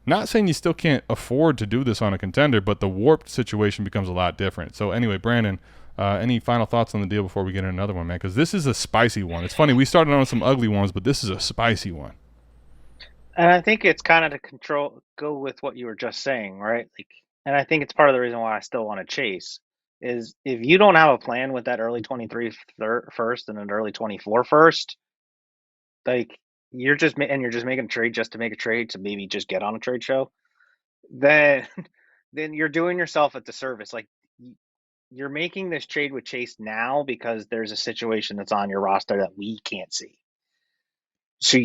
not saying you still can't afford to do this on a contender, but the warped situation becomes a lot different. So anyway, Brandon, any final thoughts on the deal before we get into another one, man? Because this is a spicy one. It's funny, we started on some ugly ones, but this is a spicy one. And I think it's kind of to go with what you were just saying, right? Like, and I think it's part of the reason why I still want to chase is if you don't have a plan with that early 23 first and an early 24 first, like, you're just making a trade just to make a trade to maybe just get on a trade show, then you're doing yourself a disservice. Like, you're making this trade with Chase now because there's a situation that's on your roster that we can't see. So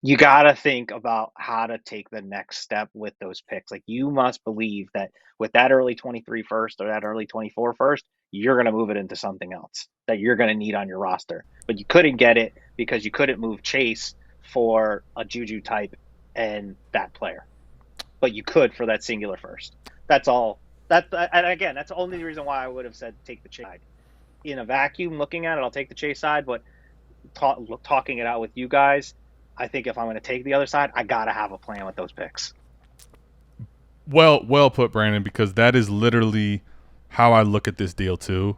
you got to think about how to take the next step with those picks. Like, you must believe that with that early 23 first or that early 24 first, you're going to move it into something else that you're going to need on your roster. But you couldn't get it because you couldn't move Chase for a Juju type and that player. But you could for that singular first. That's all. And again, that's the only reason why I would have said take the Chase side. In a vacuum, looking at it, I'll take the Chase side. But talking it out with you guys, I think if I'm going to take the other side, I got to have a plan with those picks. Well put, Brandon, because that is literally how I look at this deal too.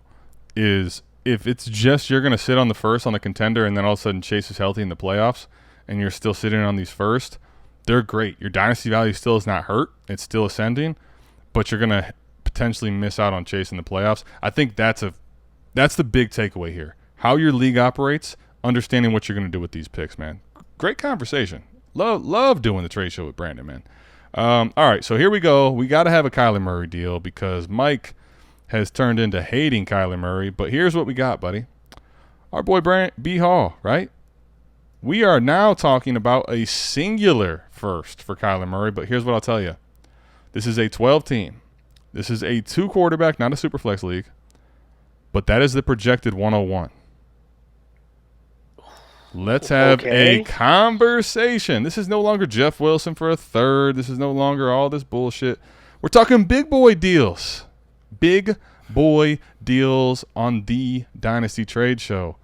Is if it's just you're going to sit on the first on the contender and then all of a sudden Chase is healthy in the playoffs and you're still sitting on these first, they're great. Your dynasty value still is not hurt. It's still ascending, but you're going to potentially miss out on Chase in the playoffs. I think that's the big takeaway here. How your league operates, understanding what you're going to do with these picks, man. Great conversation. Love doing the trade show with Brandon, man. All right, so here we go. We got to have a Kyler Murray deal because Mike has turned into hating Kyler Murray. But here's what we got, buddy. Our boy B. Hall, right? We are now talking about a singular first for Kyler Murray. But here's what I'll tell you. This is a 12 team. This is a 2 quarterback, not a Superflex league. But that is the projected 101. Let's have a conversation. This is no longer Jeff Wilson for a third. This is no longer all this bullshit. We're talking big boy deals. Big boy deals on the Dynasty Trade Show.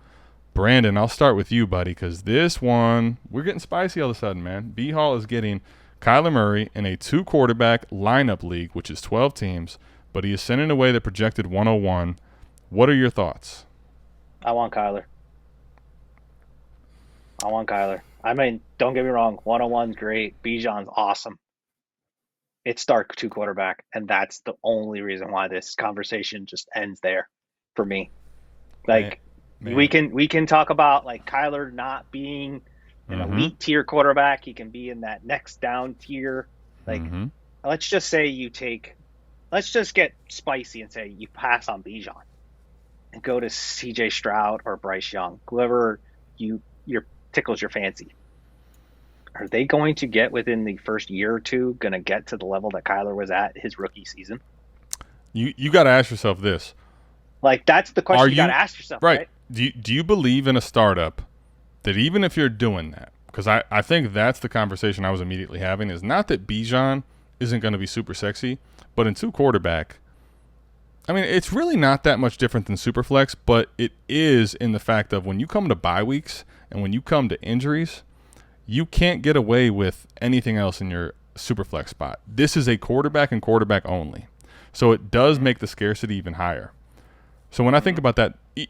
Brandon, I'll start with you, buddy, because this one, we're getting spicy all of a sudden, man. B. Hall is getting Kyler Murray in a 2 quarterback lineup league, which is 12 teams, but he is sending away the projected 101. What are your thoughts? I want Kyler. I mean, don't get me wrong. 101's great. Bijan's awesome. It's Stark 2 quarterback, and that's the only reason why this conversation just ends there for me. Like, man. we can talk about like Kyler not being an elite tier quarterback. He can be in that next down tier. Like, let's just get spicy and say you pass on Bijan and go to CJ Stroud or Bryce Young, whoever your tickles your fancy. Are they going to get within the first year or two going to get to the level that Kyler was at his rookie season? You got to ask yourself this. Like, that's the question you got to ask yourself, right? Do you believe in a startup that even if you're doing that, because I think that's the conversation I was immediately having, is not that Bijan isn't going to be super sexy, but in 2 quarterback, I mean, it's really not that much different than Superflex, but it is in the fact of when you come to bye weeks and when you come to injuries, you can't get away with anything else in your Superflex spot. This is a quarterback and quarterback only. So it does make the scarcity even higher. So when I think about that, I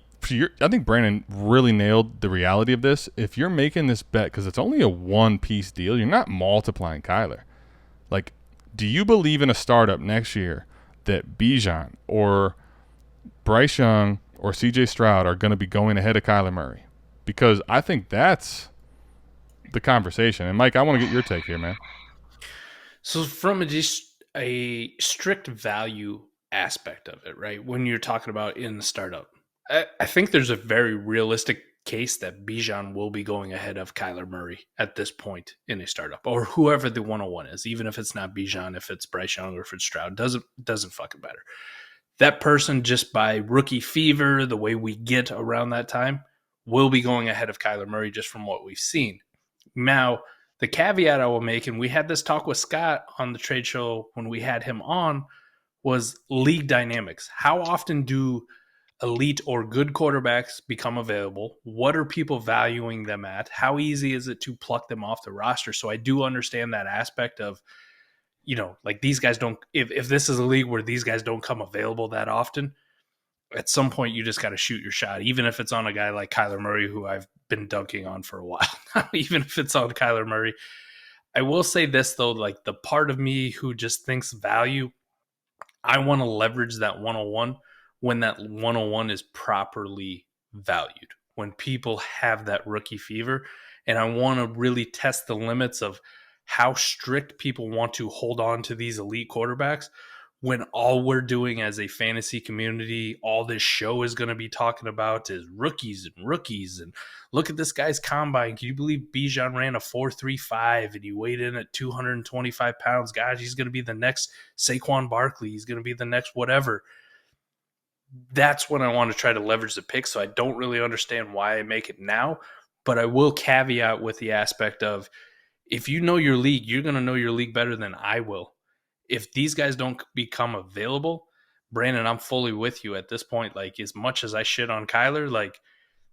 think Brandon really nailed the reality of this. If you're making this bet, because it's only a one-piece deal, you're not multiplying Kyler. Like, do you believe in a startup next year that Bijan or Bryce Young or CJ Stroud are going to be going ahead of Kyler Murray? Because I think that's the conversation. And Mike, I want to get your take here, man. So from a strict value aspect of it, right? When you're talking about in the startup, I think there's a very realistic case that Bijan will be going ahead of Kyler Murray at this point in a startup, or whoever the 101 is, even if it's not Bijan, if it's Bryce Young or if it's Stroud, doesn't fucking matter. That person, just by rookie fever, the way we get around that time, will be going ahead of Kyler Murray just from what we've seen. Now, the caveat I will make, and we had this talk with Scott on the trade show when we had him on, was league dynamics. How often do elite or good quarterbacks become available? What are people valuing them at? How easy is it to pluck them off the roster? So I do understand that aspect of, like these guys don't, if this is a league where these guys don't come available that often, at some point you just got to shoot your shot, even if it's on a guy like Kyler Murray, who I've been dunking on for a while. Even if it's on Kyler Murray. I will say this, though, like the part of me who just thinks value, I want to leverage that 101 when that 101 is properly valued, when people have that rookie fever. And I want to really test the limits of how strict people want to hold on to these elite quarterbacks when all we're doing as a fantasy community, all this show is going to be talking about is rookies. And look at this guy's combine. Can you believe Bijan ran a 4.35 and he weighed in at 225 pounds? Gosh, he's going to be the next Saquon Barkley. He's going to be the next whatever. That's when I want to try to leverage the pick. So I don't really understand why I make it now, but I will caveat with the aspect of, if you know your league, you're going to know your league better than I will. If these guys don't become available, Brandon, I'm fully with you at this point. Like, as much as I shit on Kyler, like,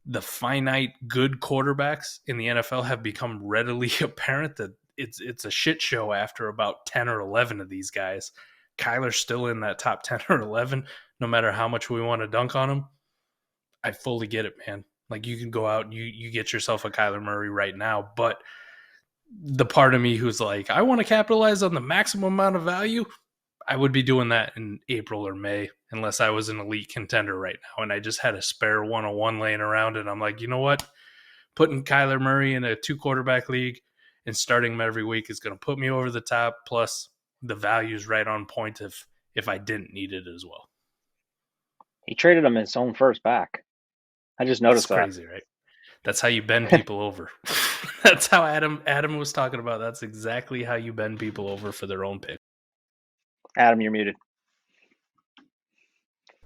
the finite good quarterbacks in the NFL have become readily apparent that it's a shit show after about 10 or 11 of these guys. Kyler's still in that top 10 or 11, no matter how much we want to dunk on him. I fully get it, man. Like, you can go out and you get yourself a Kyler Murray right now, but the part of me who's like, I want to capitalize on the maximum amount of value, I would be doing that in April or May, unless I was an elite contender right now and I just had a spare 101 laying around, and I'm like, you know what? Putting Kyler Murray in a 2-quarterback league and starting him every week is going to put me over the top, plus the value's right on point if I didn't need it as well. He traded him his own first back. I just noticed that. That's crazy, right? That's how you bend people over. That's how Adam was talking about. That's exactly how you bend people over for their own pick. Adam, you're muted.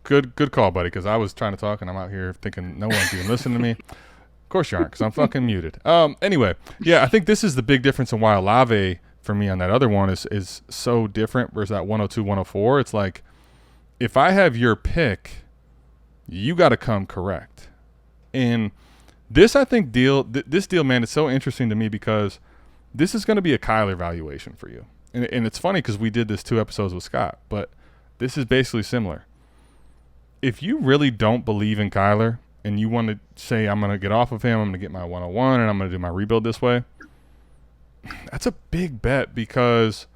Good call, buddy, because I was trying to talk, and I'm out here thinking no one's even listening to me. Of course you aren't, because I'm fucking muted. Anyway, yeah, I think this is the big difference in why Olave, for me, on that other one is so different versus that 102, 104. It's like, if I have your pick, you got to come correct. And this, I think, this deal, man, is so interesting to me because this is going to be a Kyler valuation for you. And it's funny because we did this 2 episodes with Scott, but this is basically similar. If you really don't believe in Kyler and you want to say, I'm going to get off of him, I'm going to get my 101, and I'm going to do my rebuild this way, that's a big bet because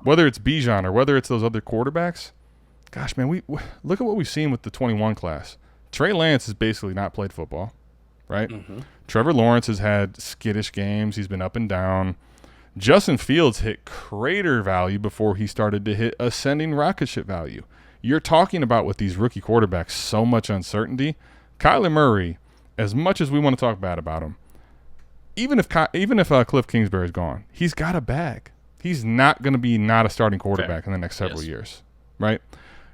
whether it's Bijan or whether it's those other quarterbacks, gosh, man, we look at what we've seen with the 21 class. Trey Lance has basically not played football, right? Mm-hmm. Trevor Lawrence has had skittish games. He's been up and down. Justin Fields hit crater value before he started to hit ascending rocket ship value. You're talking about with these rookie quarterbacks so much uncertainty. Kyler Murray, as much as we want to talk bad about him, even if Cliff Kingsbury is gone, he's got a bag. He's not going to be not a starting quarterback in the next several years, right?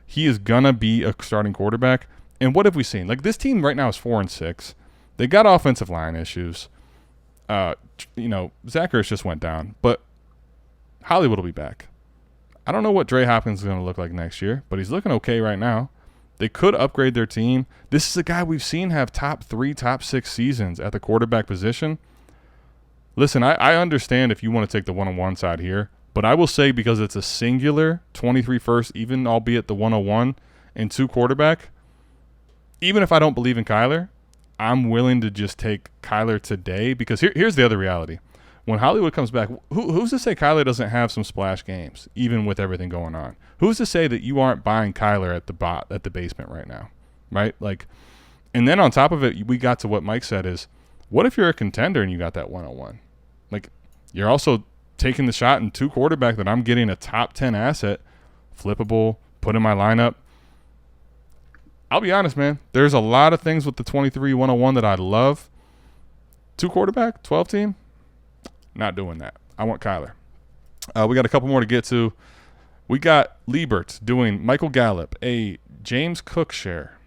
He is going to be a starting quarterback. And what have we seen? Like, this team right now is 4-6. They got offensive line issues. Zach Ertz just went down, but Hollywood will be back. I don't know what Dre Hopkins is going to look like next year, but he's looking okay right now. They could upgrade their team. This is a guy we've seen have top 3, top 6 seasons at the quarterback position. Listen, I understand if you want to take the one-on-one side here, but I will say because it's a singular 23 first, even albeit the 101 and 2 quarterback, even if I don't believe in Kyler, I'm willing to just take Kyler today because here's the other reality. When Hollywood comes back, who's to say Kyler doesn't have some splash games, even with everything going on? Who's to say that you aren't buying Kyler at the basement right now, right? Like, and then on top of it, we got to what Mike said is, what if you're a contender and you got that 101? Like, you're also taking the shot in 2 quarterback that I'm getting a top 10 asset, flippable, put in my lineup. I'll be honest, man. There's a lot of things with the 23 101 that I love. 2 quarterback, 12 team, not doing that. I want Kyler. We got a couple more to get to. We got Liebert doing Michael Gallup, a James Cook share.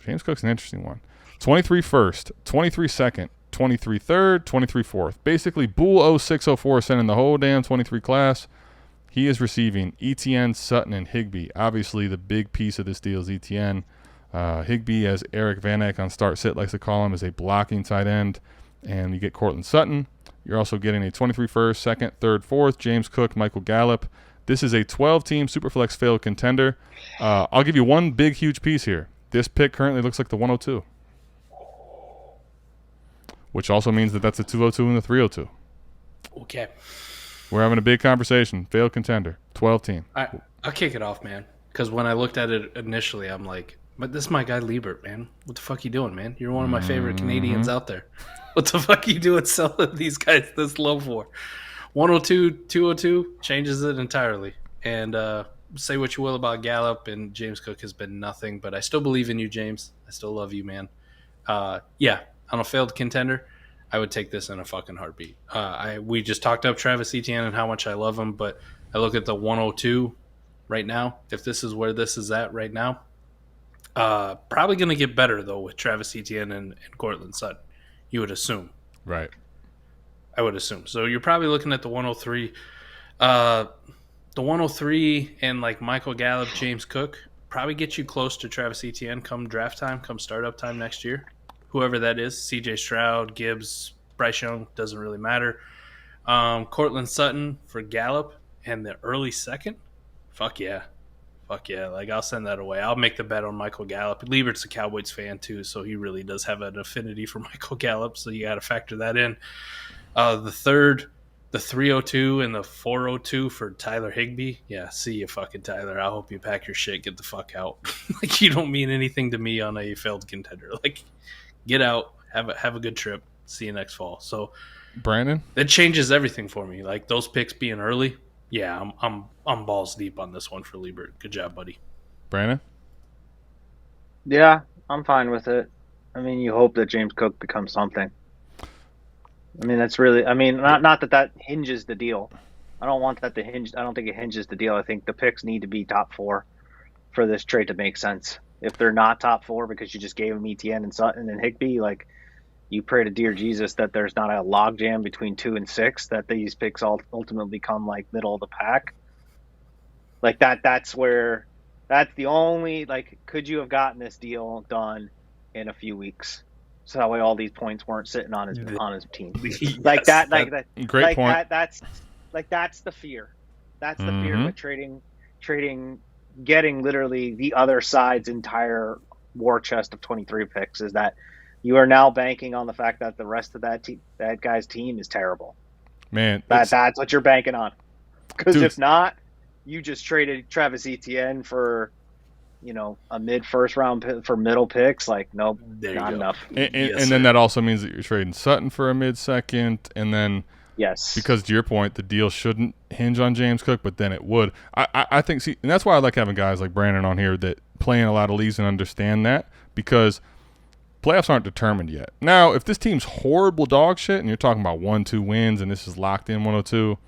James Cook's an interesting one. 23 first, 23 second, 23 third, 23 fourth. Basically, Bull 0604 sending the whole damn 23 class. He is receiving Etienne, Sutton, and Higbee. Obviously, the big piece of this deal is Etienne. Higbee, as Eric Van Eck on Start Sit likes to call him, is a blocking tight end. And you get Cortland Sutton. You're also getting a 23 first, second, third, fourth, James Cook, Michael Gallup. This is a 12-team Superflex failed contender. I'll give you one big, huge piece here. This pick currently looks like the 102, which also means that that's a 202 and the 302. Okay. We're having a big conversation. Failed contender, 12-team. I'll kick it off, man, because when I looked at it initially, I'm like, but this is my guy Liebert, man. What the fuck you doing, man? You're one of my favorite Canadians out there. What the fuck you doing selling these guys this low for? 102, 202 changes it entirely. And say what you will about Gallup, and James Cook has been nothing, but I still believe in you, James. I still love you, man. Yeah, on a failed contender, I would take this in a fucking heartbeat. We just talked up Travis Etienne and how much I love him, but I look at the 102 right now. If this is where this is at right now, probably going to get better, though, with Travis Etienne and Cortland Sutton. You would assume. Right. I would assume. So you're probably looking at the 103. The 103 and like Michael Gallup, James Cook probably get you close to Travis Etienne come draft time, come startup time next year. whoever that is, C.J. Stroud, Gibbs, Bryce Young, doesn't really matter. Cortland Sutton for Gallup and the early second. Fuck yeah. Fuck yeah. Like, I'll send that away. I'll make the bet on Michael Gallup. Liebert's a Cowboys fan, too, so he really does have an affinity for Michael Gallup, so you got to factor that in. The third, the 302 and the 402 for Tyler Higbee. Yeah, see you, fucking Tyler. I hope you pack your shit, get the fuck out. Like, you don't mean anything to me on a failed contender. Like, get out, have a good trip. See you next fall. So, Brandon, that changes everything for me. Like, those picks being early. Yeah, I'm balls deep on this one for Liebert. Good job, buddy. Brandon. Yeah, I'm fine with it. I mean, you hope that James Cook becomes something. I mean, that's really. I mean, not that hinges the deal. I don't want that to hinge. I don't think it hinges the deal. I think the picks need to be top 4 for this trade to make sense. If they're not top 4 because you just gave them ETN and Sutton and Higbee, like, you pray to dear Jesus that there's not a logjam between 2 and 6, that these picks all ultimately become like middle of the pack. Like that's the only, like, could you have gotten this deal done in a few weeks? So that way all these points weren't sitting on his team. Yes, Like that, great like point. that's the fear. That's the fear with trading, getting literally the other side's entire war chest of 23 picks, is that you are now banking on the fact that the rest of that guy's team is terrible. Man, that's what you're banking on. Because if not, you just traded Travis Etienne for, a mid-first round for middle picks. Like, nope, not enough. And then that also means that you're trading Sutton for a mid-second, and then yes, because to your point, the deal shouldn't hinge on James Cook, but then it would. I think, and that's why I like having guys like Brandon on here that play in a lot of leagues and understand that, because playoffs aren't determined yet. Now, if this team's horrible dog shit and you're talking about 1-2 wins and this is locked in 102,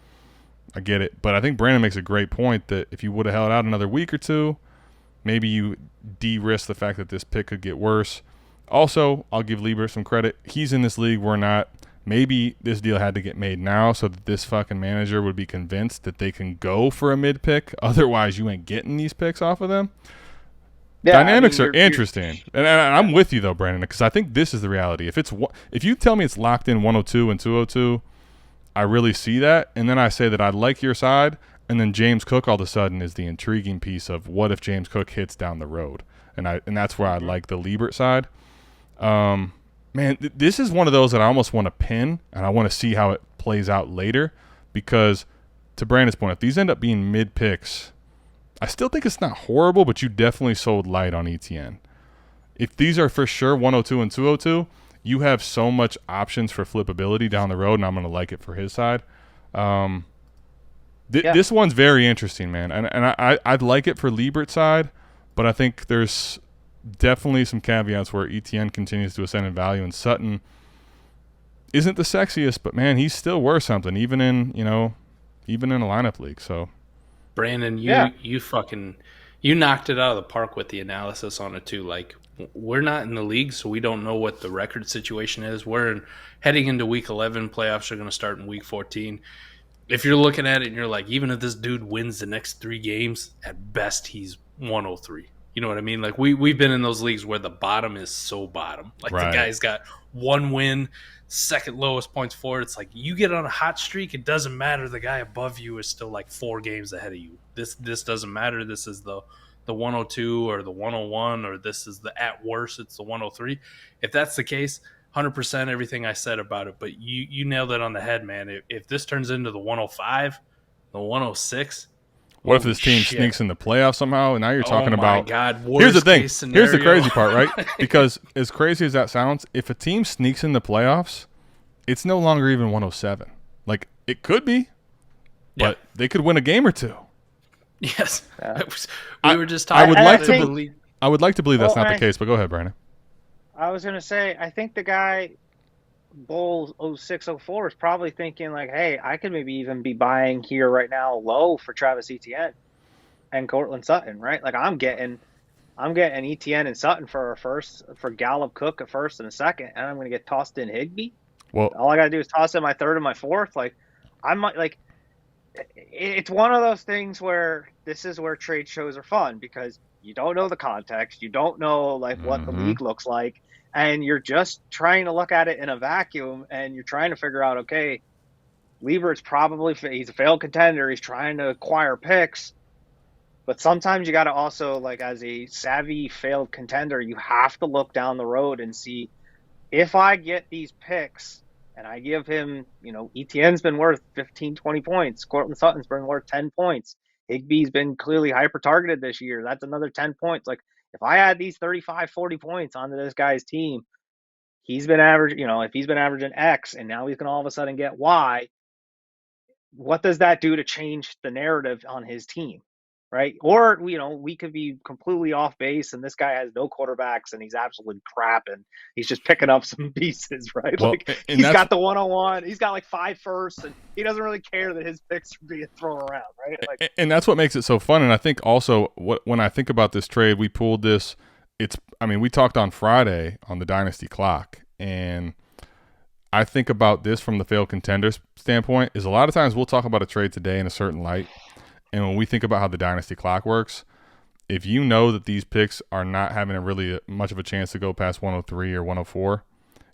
I get it. But I think Brandon makes a great point that if you would have held out another week or two, maybe you de-risk the fact that this pick could get worse. Also, I'll give Lieber some credit. He's in this league. We're not. Maybe this deal had to get made now so that this fucking manager would be convinced that they can go for a mid-pick. Otherwise, you ain't getting these picks off of them. Yeah, dynamics are interesting, and I'm with you though, Brandon, because I think this is the reality. If you tell me it's locked in 102 and 202, I really see that, and then I say that I like your side, and then James Cook all of a sudden is the intriguing piece of what if James Cook hits down the road, and that's where I like the Liebert side. Man, this is one of those that I almost want to pin, and I want to see how it plays out later, because to Brandon's point, if these end up being mid picks, I still think it's not horrible, but you definitely sold light on ETN. If these are for sure 102 and 202, you have so much options for flippability down the road, and I'm going to like it for his side. This one's very interesting, man. And I'd like it for Liebert's side, but I think there's definitely some caveats where ETN continues to ascend in value, and Sutton isn't the sexiest, but, man, he's still worth something, even in a lineup league, so... Brandon, you knocked it out of the park with the analysis on it too. Like, we're not in the league, so we don't know what the record situation is. We're heading into week 11. Playoffs are going to start in week 14. If you're looking at it and you're like, even if this dude wins the next 3 games, at best he's 103. You know what I mean? Like, we've been in those leagues where the bottom is so bottom. Like, right. The guy's got 1 win, second lowest points for it. It's like, you get on a hot streak, it doesn't matter. The guy above you is still like 4 games ahead of you. This doesn't matter. This is the 102 or the 101, or this is at worst it's the 103. If that's the case, 100% everything I said about it. But you nailed it on the head, man. If this turns into the 105, the 106. What if this team sneaks in the playoffs somehow? And now you're talking about. God, here's the thing. Here's the crazy part, right? Because as crazy as that sounds, if a team sneaks in the playoffs, it's no longer even 107. Like, it could be, but they could win a game or 2. Yes, we were just talking. I would like to believe that's not the case, but go ahead, Brandon. I was gonna say, I think the guy Bull 0604 is probably thinking like, hey, I could maybe even be buying here right now low for Travis Etienne and Cortland Sutton, right? Like, I'm getting Etienne and Sutton for a first, for Gallup, Cook a first and a second, and I'm gonna get tossed in Higbee. Well, all I gotta do is toss in my third and my fourth. Like, I might like. It's one of those things where this is where trade shows are fun, because you don't know the context, you don't know like what the league looks like. and you're just trying to look at it in a vacuum, and you're trying to figure out, okay, Liebert's probably he's a failed contender. He's trying to acquire picks, but sometimes you got to also, like, as a savvy failed contender, you have to look down the road and see, if I get these picks and I give him, Etienne's been worth 15, 20 points. Cortland Sutton's been worth 10 points. Higbee's been clearly hyper targeted this year. That's another 10 points. Like, if I add these 35, 40 points onto this guy's team, he's been averaging, if he's been averaging X and now he's going to all of a sudden get Y, what does that do to change the narrative on his team? Right? Or, we could be completely off base and this guy has no quarterbacks and he's absolute crap and he's just picking up some pieces, right? Well, like, and he's got the 101, he's got like 5 firsts, and he doesn't really care that his picks are being thrown around, right? Like, and that's what makes it so fun. And I think also when I think about this trade, we pulled this. We talked on Friday on the Dynasty clock, and I think about this from the failed contenders standpoint. Is a lot of times we'll talk about a trade today in a certain light. And when we think about how the Dynasty clock works, if you know that these picks are not having a really much of a chance to go past 103 or 104,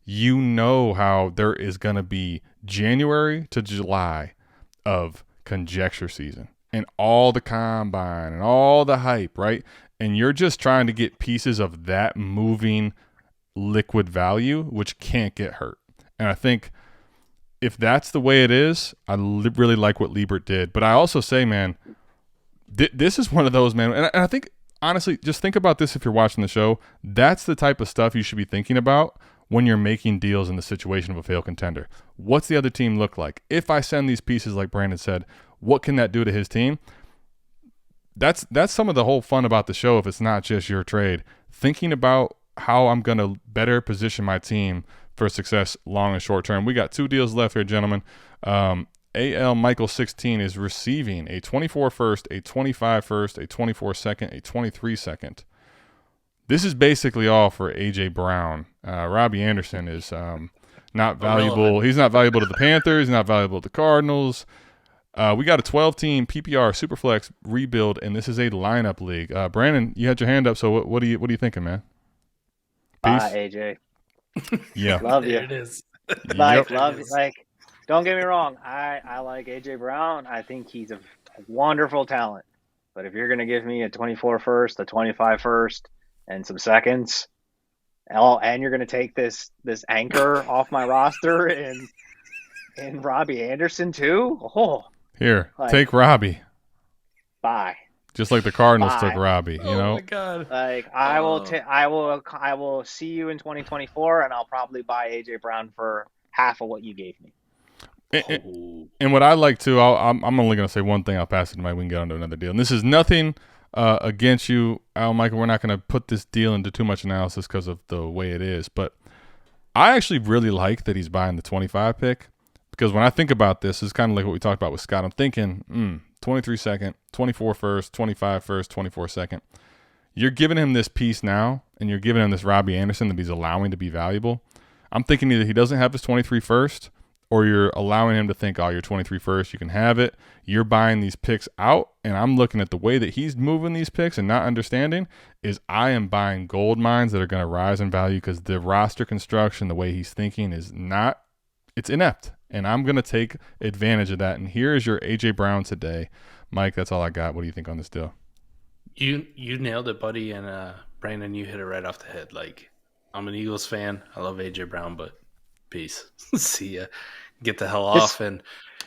you know how there is going to be January to July of conjecture season and all the combine and all the hype, right? And you're just trying to get pieces of that moving liquid value, which can't get hurt. And I think if that's the way it is, I really like what Liebert did. But I also say, man, this is one of those, man. And I think, honestly, just think about this if you're watching the show. That's the type of stuff you should be thinking about when you're making deals in the situation of a failed contender. What's the other team look like? If I send these pieces, like Brandon said, what can that do to his team? That's some of the whole fun about the show if it's not just your trade. Thinking about how I'm going to better position my team for success long and short term. We got 2 deals left here, gentlemen. AL Michael 16 is receiving a 24 first, a 25 first, a 24 second, a 23 second. This is basically all for AJ Brown. Robbie Anderson is not valuable. Irrelevant. He's not valuable to the Panthers. He's not valuable to the Cardinals. We got a 12-team PPR Superflex rebuild, and this is a lineup league. Brandon, you had your hand up, so what are you thinking, man? Peace? AJ. Yeah. Love you. There it is. Like, Yep. love, like, don't get me wrong. I like AJ Brown. I think he's a wonderful talent. But if you're going to give me a 24 first, a 25 first, and some seconds, and you're going to take this anchor off my roster and Robbie Anderson too, Here, take Robbie. Bye. Just like the Cardinals Bye. took Robbie, Oh my God. Like, I will see you in 2024, and I'll probably buy AJ Brown for half of what you gave me. And what I like too, I'm only going to say one thing. I'll pass it to Mike. We can get on to another deal. And this is nothing against you, Al Michael. We're not going to put this deal into too much analysis because of the way it is. But I actually really like that he's buying the 25 pick, because when I think about this, it's kind of like what we talked about with Scott. I'm thinking 23 second, 24 first, 25 first, 24 second. You're giving him this piece now, and you're giving him this Robbie Anderson that he's allowing to be valuable. I'm thinking either he doesn't have his 23 first, or you're allowing him to think, oh, you're 23 first, you can have it. You're buying these picks out, and I'm looking at the way that he's moving these picks and not understanding is I am buying gold mines that are going to rise in value because the roster construction, the way he's thinking is not – it's inept, and I'm going to take advantage of that. And here is your A.J. Brown today. Mike, that's all I got. What do you think on this deal? You nailed it, buddy, and Brandon, you hit it right off the head. Like, I'm an Eagles fan. I love AJ Brown, but peace. See ya. Get the hell off. And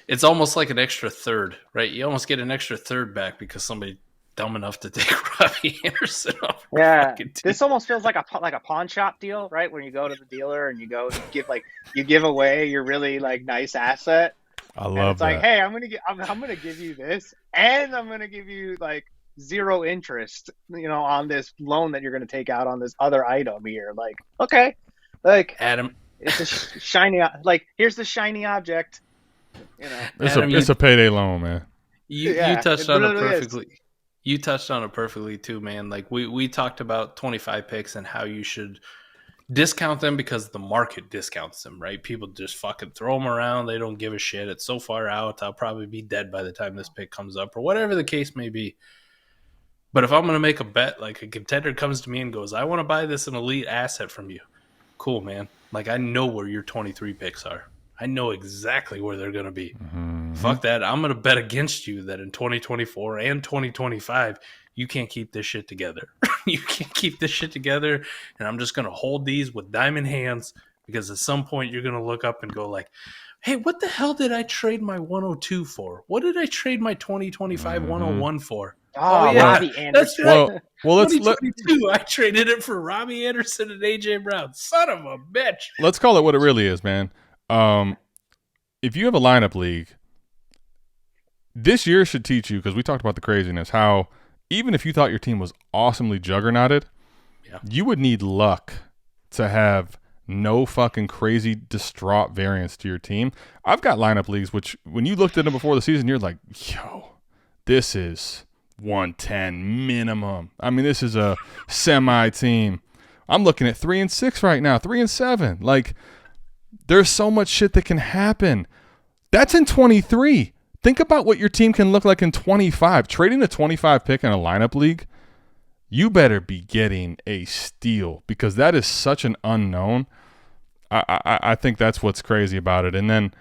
it's almost like an extra third, right? You almost get an extra third back because somebody dumb enough to take Robbie Anderson off. Yeah, this almost feels like a pawn shop deal, right? When you go to the dealer and you give away your really like nice asset. I love it's that. Like, hey, I'm gonna give you this, and I'm gonna give you like zero interest, on this loan that you're gonna take out on this other item here. Like, okay, like Adam, it's a shiny, like here's the shiny object. It's a payday loan, man. You touched on it perfectly. You touched on it perfectly too, man. Like we talked about 25 picks and how you should discount them because the market discounts them, right? People just fucking throw them around. They don't give a shit. It's so far out. I'll probably be dead by the time this pick comes up or whatever the case may be. But if I'm going to make a bet, like a contender comes to me and goes, I want to buy this an elite asset from you. cool, man. Like, I know where your 23 picks are. I know exactly where they're going to be. Mm-hmm. Fuck that. I'm going to bet against you that in 2024 and 2025, you can't keep this shit together. You can't keep this shit together, and I'm just going to hold these with diamond hands because at some point you're going to look up and go like, hey, what the hell did I trade my 102 for? What did I trade my 2025 101 for? Oh, yeah, Robbie that's Anderson. right. Well, let's 2022, I traded it for Robbie Anderson and AJ Brown. Son of a bitch. let's call it what it really is, man. If you have a lineup league, this year should teach you, because we talked about the craziness, how even if you thought your team was awesomely juggernauted, you would need luck to have no fucking crazy distraught variance to your team. I've got lineup leagues which, when you looked at them before the season, you're like, yo, this is 110 minimum. I mean, this is a semi team. I'm looking at 3-6 right now, 3-7. Like, there's so much shit that can happen. That's in 23. Think about what your team can look like in 25. Trading a 25 pick in a lineup league, you better be getting a steal, because that is such an unknown. I think that's what's crazy about it. And then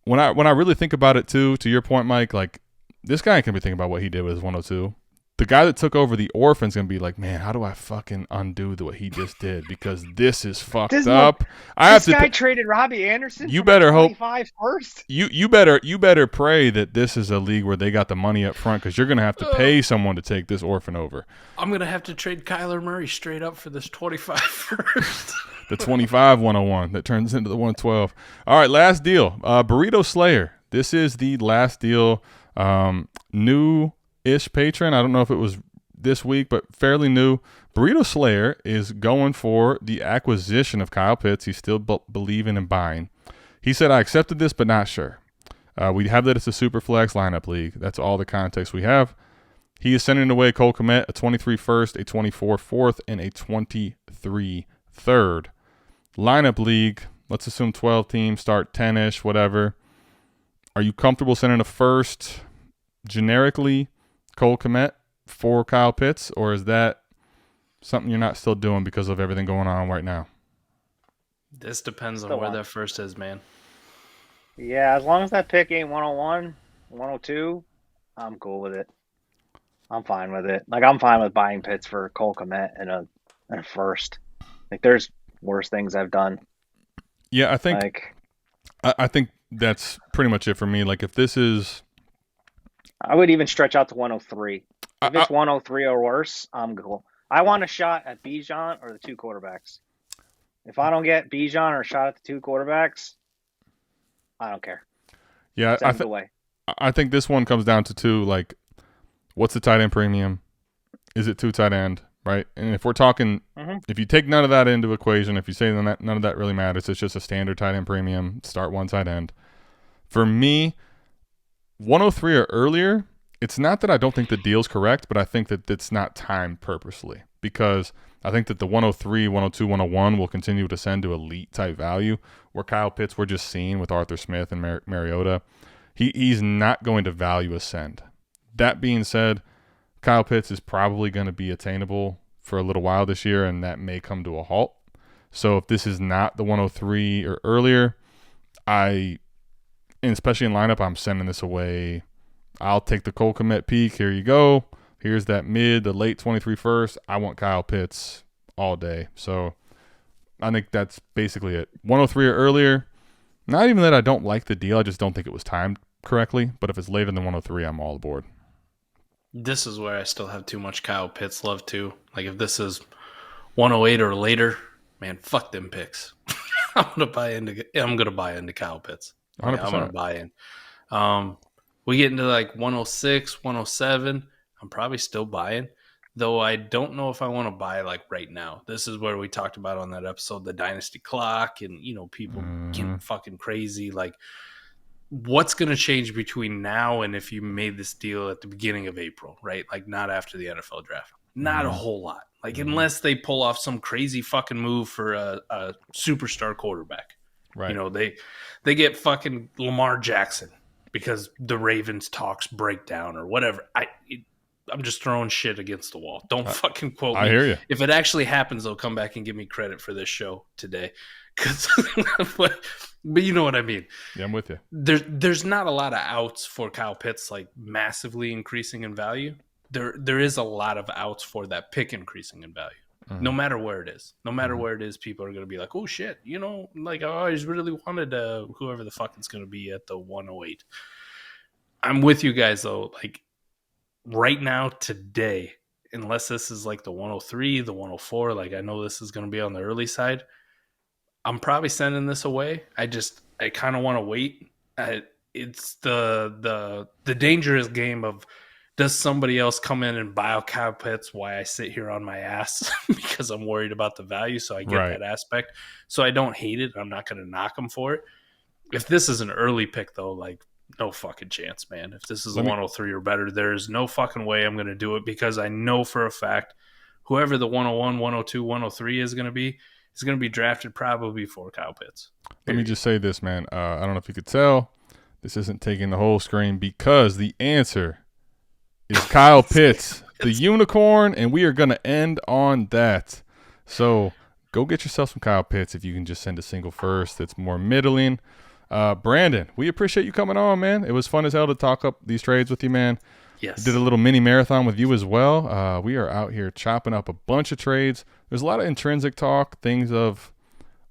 when I really think about it too, to your point, Mike, like, this guy can be thinking about what he did with his 102. The guy that took over the Orphan's going to be like, man, how do I fucking undo what he just did? Because this is fucked up. This guy traded Robbie Anderson. You better hope. First. You better pray that this is a league where they got the money up front, because you're going to have to pay someone to take this Orphan over. I'm going to have to trade Kyler Murray straight up for this 25 first. The 25 101 that turns into the 112. All right, last deal. Burrito Slayer. This is the last deal. New-ish patron. I don't know if it was this week, but fairly new. Burrito Slayer is going for the acquisition of Kyle Pitts. He's still believing and buying. He said, I accepted this, but not sure. We have that it's a Superflex lineup league. That's all the context we have. He is sending away Cole Kmet, a 23 first, a 24 fourth, and a 23 third. Lineup league, let's assume 12 teams, start 10-ish, whatever. Are you comfortable sending a first generically Cole Kmet for Kyle Pitts, or is that something you're not still doing because of everything going on right now? This depends on where that first is, man. Yeah, as long as that pick ain't 101, 102, I'm cool with it. I'm fine with it. Like, I'm fine with buying Pitts for Cole Kmet and a first. Like, there's worse things I've done. Yeah, I think that's pretty much it for me. Like, if this is, I would even stretch out to 103. If it's 103 or worse, I'm cool. I want a shot at Bijan or the two quarterbacks. If I don't get Bijan or a shot at the two quarterbacks, I don't care. Yeah, I think this one comes down to two. Like, what's the tight end premium? Is it two tight end? Right? And if we're talking, if you take none of that into equation, if you say that none of that really matters, it's just a standard tight end premium, start one tight end. For me, 103 or earlier, it's not that I don't think the deal's correct, but I think that it's not timed purposely, because I think that the 103, 102, 101 will continue to ascend to elite type value, where Kyle Pitts we're just seeing with Arthur Smith and Mariota. He's not going to value ascend. That being said, Kyle Pitts is probably going to be attainable for a little while this year, and that may come to a halt. So if this is not the 103 or earlier, and especially in lineup, I'm sending this away. I'll take the Cole Kmet peak. Here you go. Here's that the late 23 first. I want Kyle Pitts all day. So I think that's basically it. 103 or earlier. Not even that I don't like the deal. I just don't think it was timed correctly. But if it's later than 103, I'm all aboard. This is where I still have too much Kyle Pitts love too. Like, if this is 108 or later, man, fuck them picks. I'm gonna buy into Kyle Pitts. Like, I'm gonna buy in. We get into like 106, 107. I'm probably still buying, though I don't know if I want to buy like right now. This is where we talked about on that episode the Dynasty clock, and people getting fucking crazy. Like, what's going to change between now and if you made this deal at the beginning of April, right? Like, not after the NFL draft. Not a whole lot. Like, unless they pull off some crazy fucking move for a superstar quarterback. Right. They get fucking Lamar Jackson because the Ravens talks break down or whatever. I'm just throwing shit against the wall. Don't fucking quote me. I hear you. If it actually happens, they'll come back and give me credit for this show today. But you know what I mean. Yeah, I'm with you. There's not a lot of outs for Kyle Pitts like massively increasing in value. There is a lot of outs for that pick increasing in value. No matter where it is. No matter where it is, people are going to be like, oh, shit, like, I always really wanted whoever the fuck it's going to be at the 108. I'm with you guys, though. Like, right now, today, unless this is like the 103, the 104, like, I know this is going to be on the early side, I'm probably sending this away. I kind of want to wait. It's the dangerous game of, does somebody else come in and buy out Kyle Pitts while I sit here on my ass because I'm worried about the value? So I get that aspect. So I don't hate it. I'm not going to knock them for it. If this is an early pick, though, like, no fucking chance, man. If this is a 103 or better, there's no fucking way I'm going to do it, because I know for a fact whoever the 101, 102, 103 is going to be drafted probably before Kyle Pitts. Let me just say this, man. I don't know if you could tell. This isn't taking the whole screen because the answer is Kyle Pitts, the unicorn, and we are going to end on that. So go get yourself some Kyle Pitts if you can just send a single first. It's more middling. Brandon, we appreciate you coming on, man. It was fun as hell to talk up these trades with you, man. Yes. Did a little mini marathon with you as well. We are out here chopping up a bunch of trades. There's a lot of intrinsic talk, things of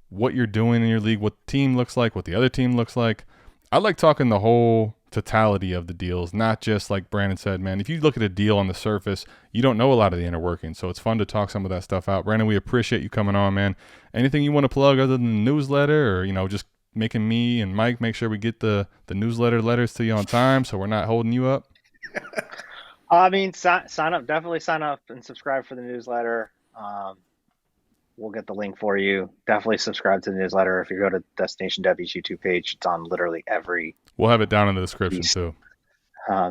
what you're doing in your league, what the team looks like, what the other team looks like. I like talking the whole totality of the deals, not just like Brandon said, man. If you look at a deal on the surface, you don't know a lot of the inner workings. So it's fun to talk some of that stuff out. Brandon, we appreciate you coming on, man. Anything you want to plug other than the newsletter, or, just making me and Mike make sure we get the newsletter letters to you on time so we're not holding you up? I mean, sign up. Definitely sign up and subscribe for the newsletter. We'll get the link for you. Definitely subscribe to the newsletter. If you go to Destination Debbie's YouTube page, it's on literally every. We'll have it down in the description piece. too.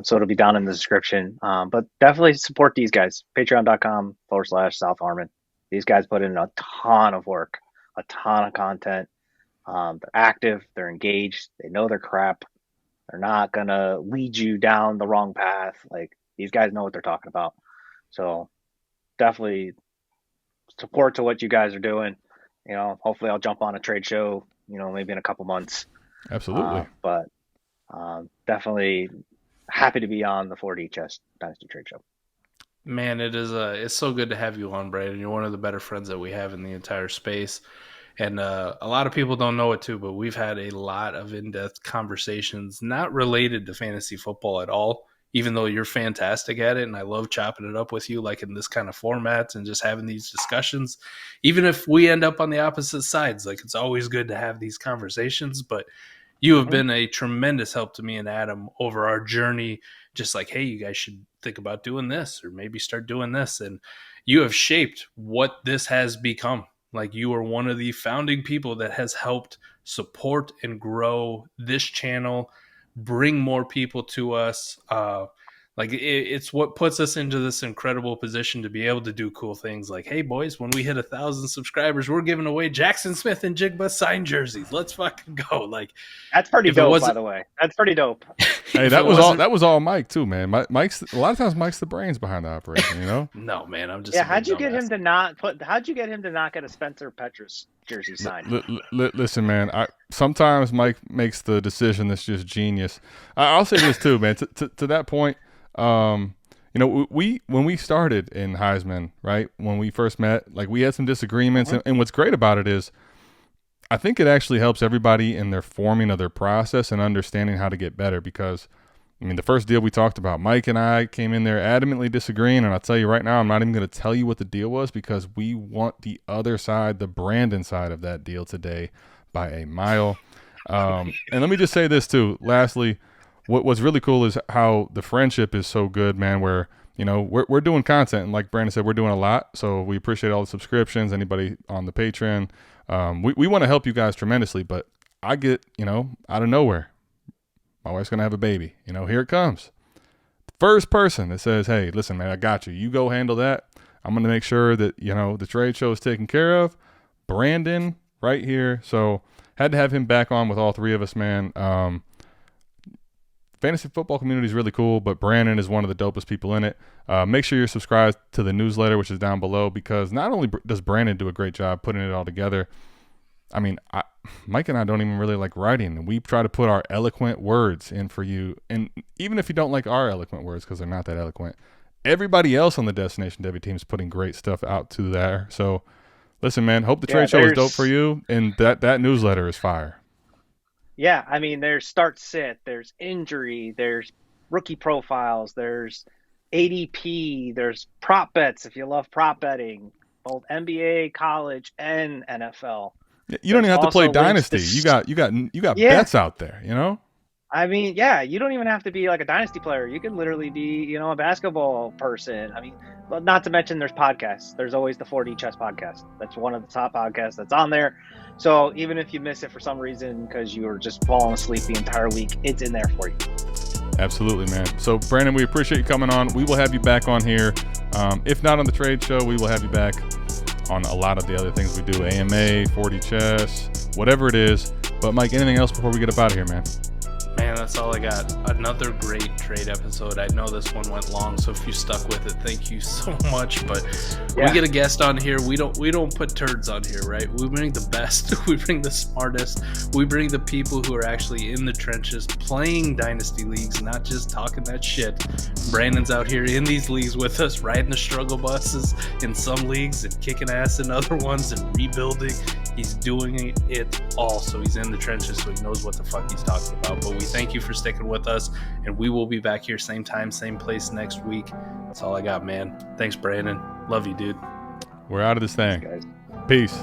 So it'll be down in the description. But definitely support these guys. Patreon.com/South Harmon. These guys put in a ton of work, a ton of content. They're active. They're engaged. They know their crap. They're not going to lead you down the wrong path. Like, these guys know what they're talking about. So definitely support to what you guys are doing. Hopefully I'll jump on a trade show, maybe in a couple months. Absolutely. But definitely happy to be on the 4D Chess Dynasty Trade Show. Man, it's so good to have you on, Brandon. You're one of the better friends that we have in the entire space. And a lot of people don't know it too, but we've had a lot of in-depth conversations not related to fantasy football at all, even though you're fantastic at it. And I love chopping it up with you, like in this kind of format, and just having these discussions. Even if we end up on the opposite sides, like, it's always good to have these conversations. But you have been a tremendous help to me and Adam over our journey. Just like, hey, you guys should think about doing this, or maybe start doing this. And you have shaped what this has become. Like, you are one of the founding people that has helped support and grow this channel, bring more people to us. It's what puts us into this incredible position to be able to do cool things like, hey, boys, when we hit 1,000 subscribers, we're giving away Jackson Smith and Jigba signed jerseys. Let's fucking go. Like, that's pretty dope, by the way. That's pretty dope. Hey, that was all Mike too, man. Mike's a lot of times Mike's the brains behind the operation, No, man, I'm just how'd you get him to not get a Spencer Petras jersey signed? Listen, man. Sometimes Mike makes the decision that's just genius. I'll say this too, man. To that point, when we started in Heisman, right? When we first met, like, we had some disagreements, and what's great about it is, I think it actually helps everybody in their forming of their process and understanding how to get better. Because, the first deal we talked about, Mike and I came in there adamantly disagreeing, and I'll tell you right now, I'm not even going to tell you what the deal was, because we want the other side, the Brandon side of that deal today by a mile. And let me just say this too. Lastly, what's really cool is how the friendship is so good, man, where, we're doing content, and like Brandon said, we're doing a lot. So we appreciate all the subscriptions, anybody on the Patreon. We want to help you guys tremendously, but I get, out of nowhere, my wife's going to have a baby. Here it comes. First person that says, hey, listen, man, I got you. You go handle that. I'm going to make sure that, the trade show is taken care of. Brandon right here. So had to have him back on with all three of us, man. fantasy football community is really cool, but Brandon is one of the dopest people in it. Make sure you're subscribed to the newsletter, which is down below, because not only does Brandon do a great job putting it all together, I mean, Mike and I don't even really like writing. We try to put our eloquent words in for you. And even if you don't like our eloquent words, because they're not that eloquent, everybody else on the Destination Devy team is putting great stuff out to there. So listen, man, hope the trade show is dope for you. And that newsletter is fire. Yeah, I mean, there's start sit, there's injury, there's rookie profiles, there's ADP, there's prop bets if you love prop betting, both NBA, college, and NFL. You don't even have to play Dynasty. You got bets out there, you know? I mean, yeah, you don't even have to be like a Dynasty player. You can literally be, you know, a basketball person. I mean, well, not to mention there's podcasts. There's always the 4D Chess podcast. That's one of the top podcasts that's on there. So even if you miss it for some reason because you were just falling asleep the entire week, it's in there for you. Absolutely, man. So, Brandon, we appreciate you coming on. We will have you back on here. If not on the trade show, we will have you back on a lot of the other things we do, AMA, 4D Chess, whatever it is. But, Mike, anything else before we get up out of here, man? Man, that's all I got. Another great trade episode. I know this one went long, so if you stuck with it, thank you so much. But we get a guest on here. We don't put turds on here, right? We bring the best. We bring the smartest. We bring the people who are actually in the trenches playing Dynasty leagues, not just talking that shit. Brandon's out here in these leagues with us, riding the struggle buses in some leagues and kicking ass in other ones and rebuilding. He's doing it all, so he's in the trenches, so he knows what the fuck he's talking about. But we thank you for sticking with us, and we will be back here same time, same place next week. That's all I got, man. Thanks, Brandon. Love you, dude. We're out of this thing. Thanks, guys. Peace.